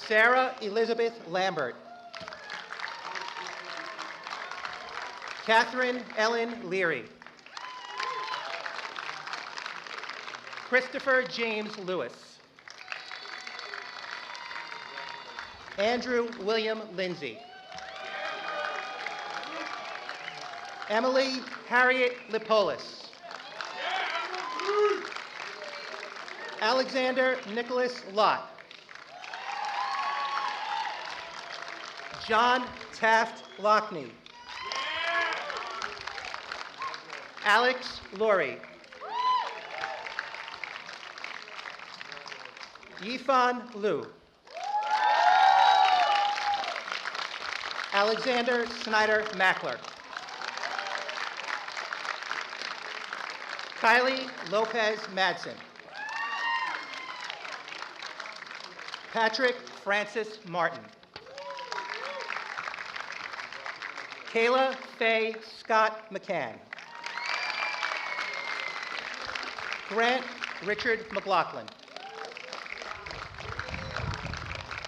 Sarah Elizabeth Lambert. Catherine Ellen Leary. Christopher James Lewis. Andrew William Lindsay. Emily Harriet Lipolis. Alexander Nicholas Lott. John Taft Lockney. Alex Laurie. Yifan Liu. Alexander Snyder Mackler. Kylie Lopez Madsen. Patrick Francis Martin. Kayla Faye Scott McCann. Grant Richard McLaughlin.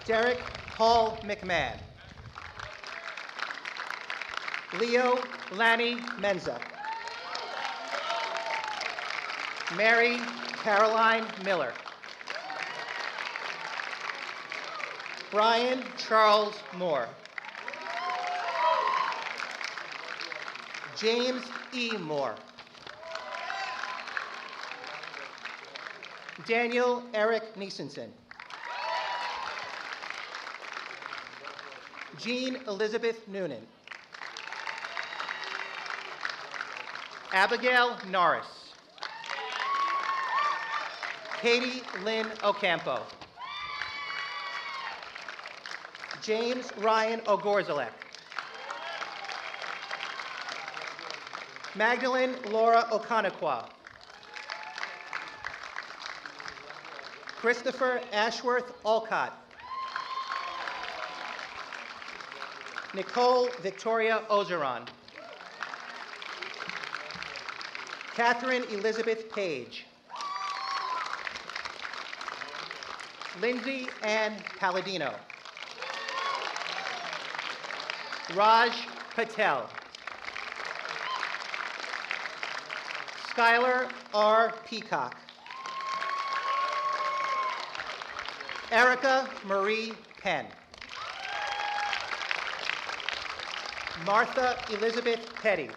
Derek Paul McMahon. Leo Lanny Menza. Mary Caroline Miller. Brian Charles Moore. James E. Moore. Daniel Eric Niesenson. Jean Elizabeth Noonan. Abigail Norris. Katie Lynn Ocampo. James Ryan Ogorzalek. Magdalene Laura Okonekwa. Christopher Ashworth Alcott. Nicole Victoria Ozeron. Catherine Elizabeth Page. Lindsay Ann Palladino. Raj Patel. Skylar R. Peacock. Erica Marie Penn. Martha Elizabeth Petty.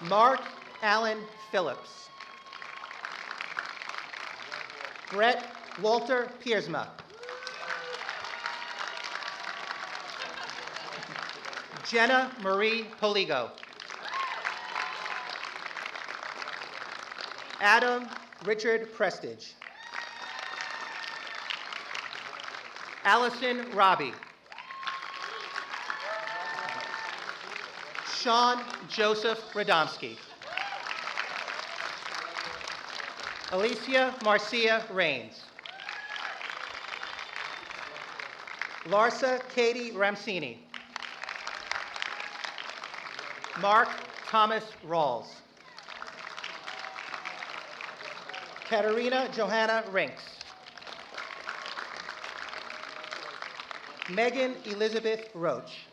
Mark Allen Phillips. Brett Walter Piersma. Jenna Marie Poligo. Adam Richard Prestige. Allison Robbie. Sean Joseph Rodomski. Alicia Marcia Rains. Larsa Katie Ramsini. Mark Thomas Rawls. Katerina Johanna Rinks. Megan Elizabeth Roach.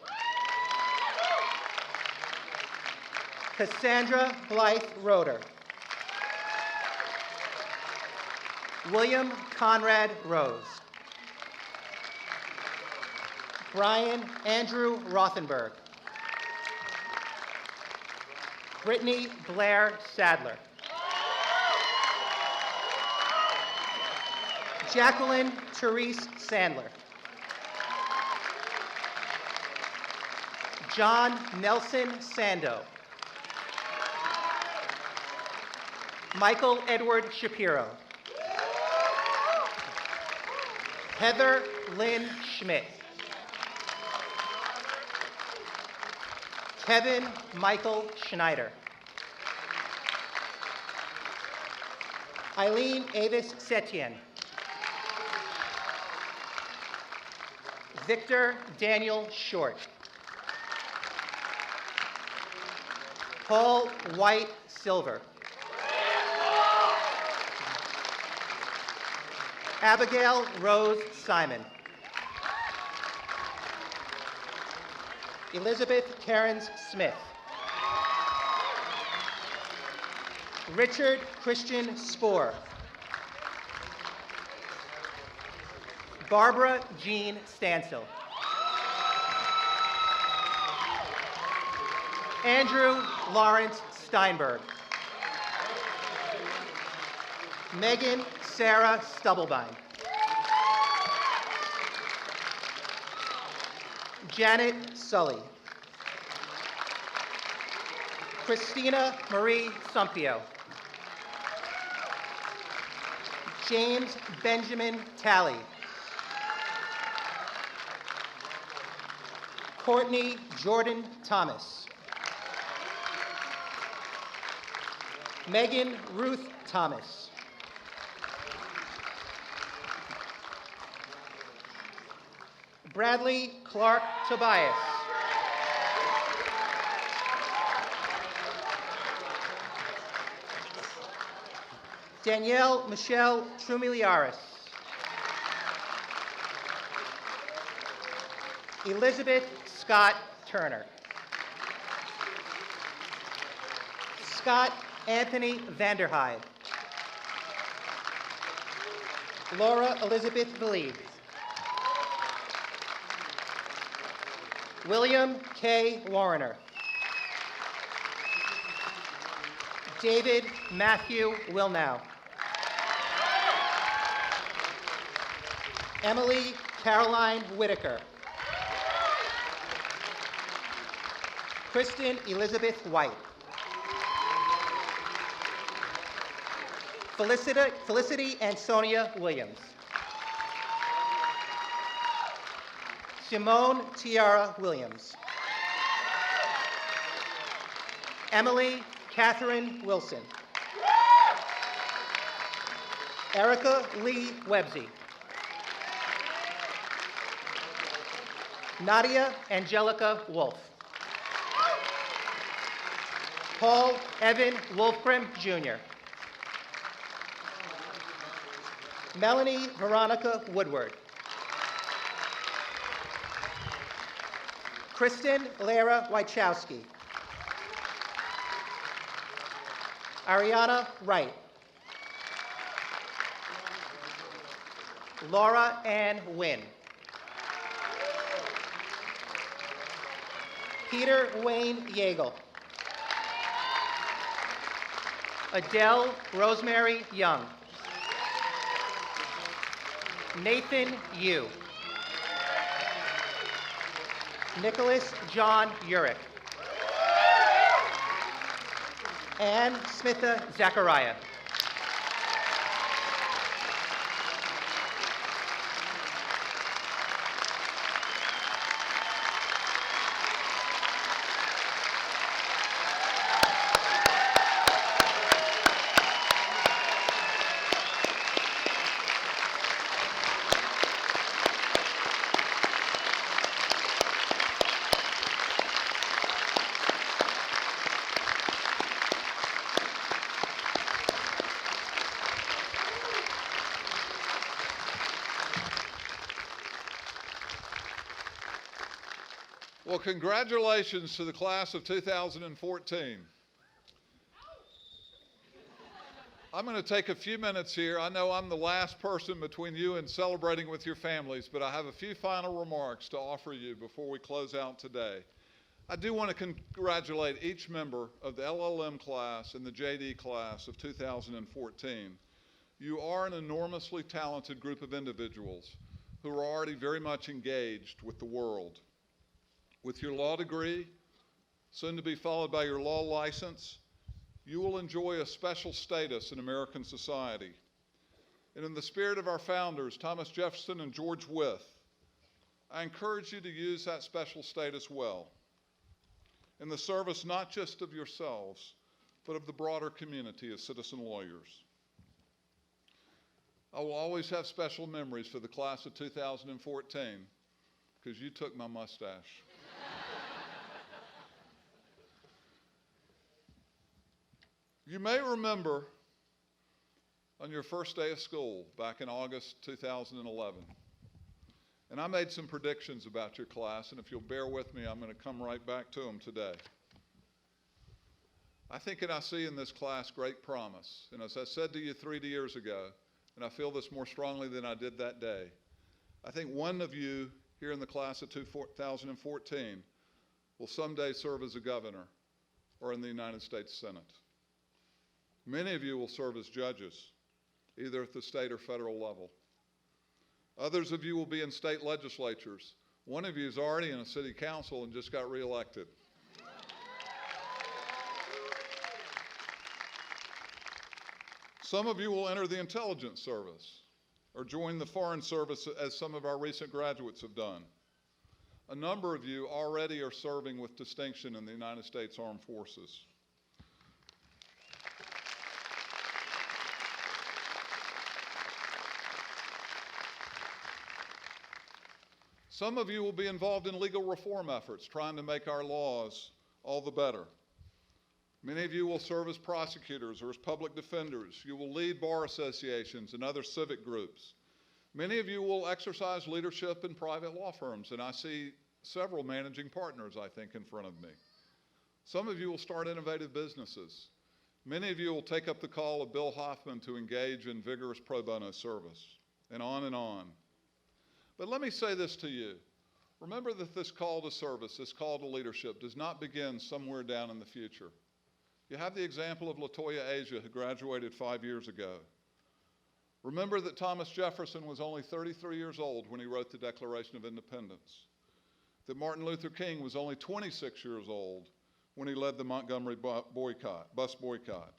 Cassandra Blythe Roeder. William Conrad Rose. Brian Andrew Rothenberg. Brittany Blair Sadler. Jacqueline Therese Sandler. John Nelson Sando. Michael Edward Shapiro. Heather Lynn Schmidt. Kevin Michael Schneider. Eileen Avis Setien. Victor Daniel Short. Paul White Silver. Abigail Rose Simon. Elizabeth Cairns Smith. Richard Christian Spoor. Barbara Jean Stansel. Andrew Lawrence Steinberg. Megan Sarah Stubblebine. Janet Sully. Christina Marie Sumpio. James Benjamin Talley. Courtney Jordan Thomas. Megan Ruth Thomas. Bradley Clark Tobias. Danielle Michelle Trumiliaris. Elizabeth Scott Turner. Scott Anthony Vanderhyde. Laura Elizabeth Believe. William K. Warrener. David Matthew Wilnow. Emily Caroline Whitaker. Kristen Elizabeth White. Felicity and Sonia Williams. Simone Tiara Williams. Emily Catherine Wilson. Erica Lee Websey. Nadia Angelica Wolf. Paul Evan Wolfgren Jr. Melanie Veronica Woodward. Kristen Lara Wachowski. Ariana Wright. Laura Ann Wynn. Peter Wayne Yeagle. Adele Rosemary Young. Nathan Yu. Nicholas John Urich. Ann Smitha Zachariah. Well, congratulations to the class of 2014. I'm going to take a few minutes here. I know I'm the last person between you and celebrating with your families, but I have a few final remarks to offer you before we close out today. I do want to congratulate each member of the LLM class and the JD class of 2014. You are an enormously talented group of individuals who are already very much engaged with the world. With your law degree, soon to be followed by your law license, you will enjoy a special status in American society. And in the spirit of our founders, Thomas Jefferson and George Wythe, I encourage you to use that special status well, in the service not just of yourselves, but of the broader community of citizen lawyers. I will always have special memories for the class of 2014, because you took my mustache. You may remember on your first day of school back in August 2011. And I made some predictions about your class, and if you'll bear with me, I'm going to come right back to them today. I think and I see in this class great promise. And as I said to you 3 years ago, and I feel this more strongly than I did that day, I think one of you here in the class of 2014 will someday serve as a governor or in the United States Senate. Many of you will serve as judges, either at the state or federal level. Others of you will be in state legislatures. One of you is already in a city council and just got reelected. Some of you will enter the intelligence service or join the foreign service as some of our recent graduates have done. A number of you already are serving with distinction in the United States Armed Forces. Some of you will be involved in legal reform efforts, trying to make our laws all the better. Many of you will serve as prosecutors or as public defenders. You will lead bar associations and other civic groups. Many of you will exercise leadership in private law firms, and I see several managing partners, I think, in front of me. Some of you will start innovative businesses. Many of you will take up the call of Bill Hoffman to engage in vigorous pro bono service, and on and on. But let me say this to you. Remember that this call to service, this call to leadership, does not begin somewhere down in the future. You have the example of LaToya Asia, who graduated 5 years ago. Remember that Thomas Jefferson was only 33 years old when he wrote the Declaration of Independence. That Martin Luther King was only 26 years old when he led the Montgomery bus boycott.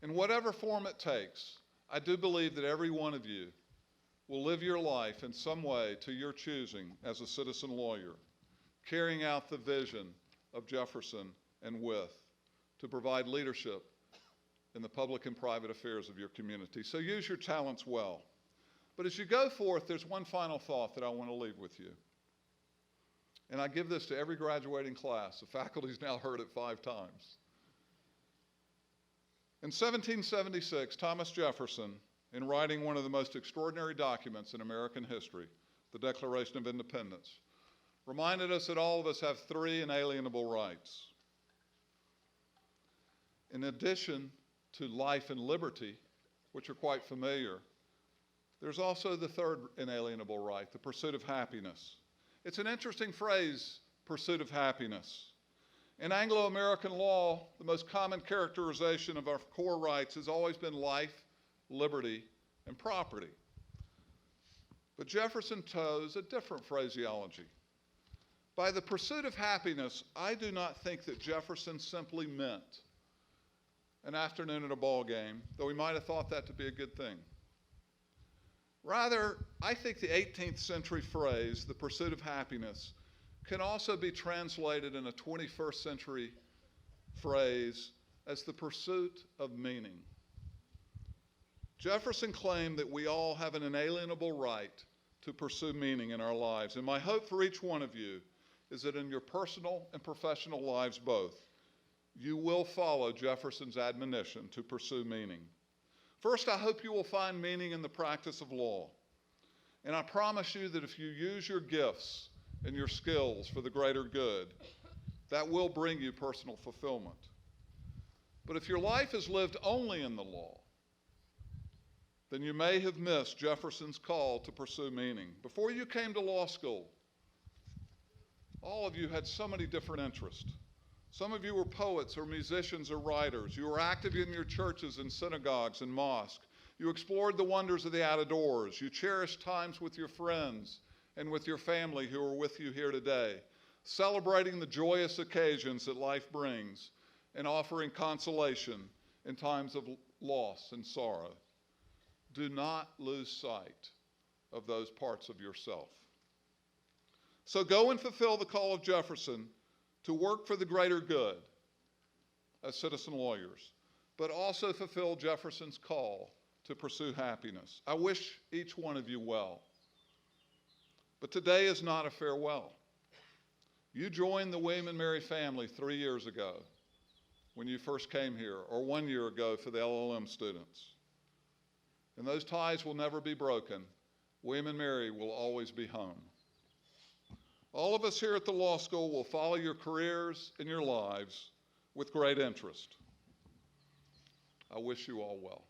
In whatever form it takes, I do believe that every one of you will live your life in some way to your choosing as a citizen lawyer, carrying out the vision of Jefferson and Wythe to provide leadership in the public and private affairs of your community. So use your talents well. But as you go forth, there's one final thought that I want to leave with you. And I give this to every graduating class. The faculty's now heard it 5 times. In 1776, Thomas Jefferson, in writing one of the most extraordinary documents in American history, the Declaration of Independence, reminded us that all of us have 3 inalienable rights. In addition to life and liberty, which are quite familiar, there's also the 3rd inalienable right, the pursuit of happiness. It's an interesting phrase, pursuit of happiness. In Anglo-American law, the most common characterization of our core rights has always been life, liberty, and property. But Jefferson chose a different phraseology. By the pursuit of happiness, I do not think that Jefferson simply meant an afternoon at a ball game, though he might have thought that to be a good thing. Rather, I think the 18th century phrase, the pursuit of happiness, can also be translated in a 21st century phrase as the pursuit of meaning. Jefferson claimed that we all have an inalienable right to pursue meaning in our lives, and my hope for each one of you is that in your personal and professional lives both, you will follow Jefferson's admonition to pursue meaning. First, I hope you will find meaning in the practice of law. And I promise you that if you use your gifts and your skills for the greater good, that will bring you personal fulfillment. But if your life is lived only in the law, then you may have missed Jefferson's call to pursue meaning. Before you came to law school, all of you had so many different interests. Some of you were poets or musicians or writers. You were active in your churches and synagogues and mosques. You explored the wonders of the outdoors. You cherished times with your friends and with your family who are with you here today, celebrating the joyous occasions that life brings and offering consolation in times of loss and sorrow. Do not lose sight of those parts of yourself. So go and fulfill the call of Jefferson to work for the greater good as citizen lawyers, but also fulfill Jefferson's call to pursue happiness. I wish each one of you well. But today is not a farewell. You joined the William and Mary family 3 years ago when you first came here, or 1 year ago for the LLM students. and those ties will never be broken. William and Mary will always be home. All of us here at the law school will follow your careers and your lives with great interest. I wish you all well.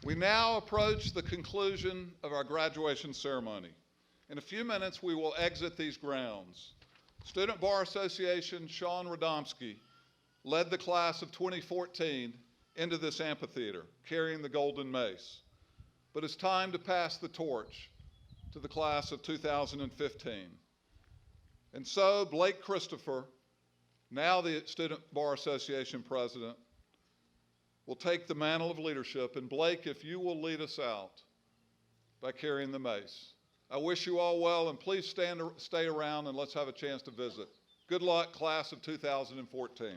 We now approach the conclusion of our graduation ceremony. In a few minutes, we will exit these grounds. Student Bar Association Sean Rodomski led the class of 2014 into this amphitheater, carrying the golden mace. But it's time to pass the torch to the class of 2015. And so Blake Christopher, now the Student Bar Association president, will take the mantle of leadership. And Blake, if you will lead us out by carrying the mace. I wish you all well, and please stay around and let's have a chance to visit. Good luck, class of 2014.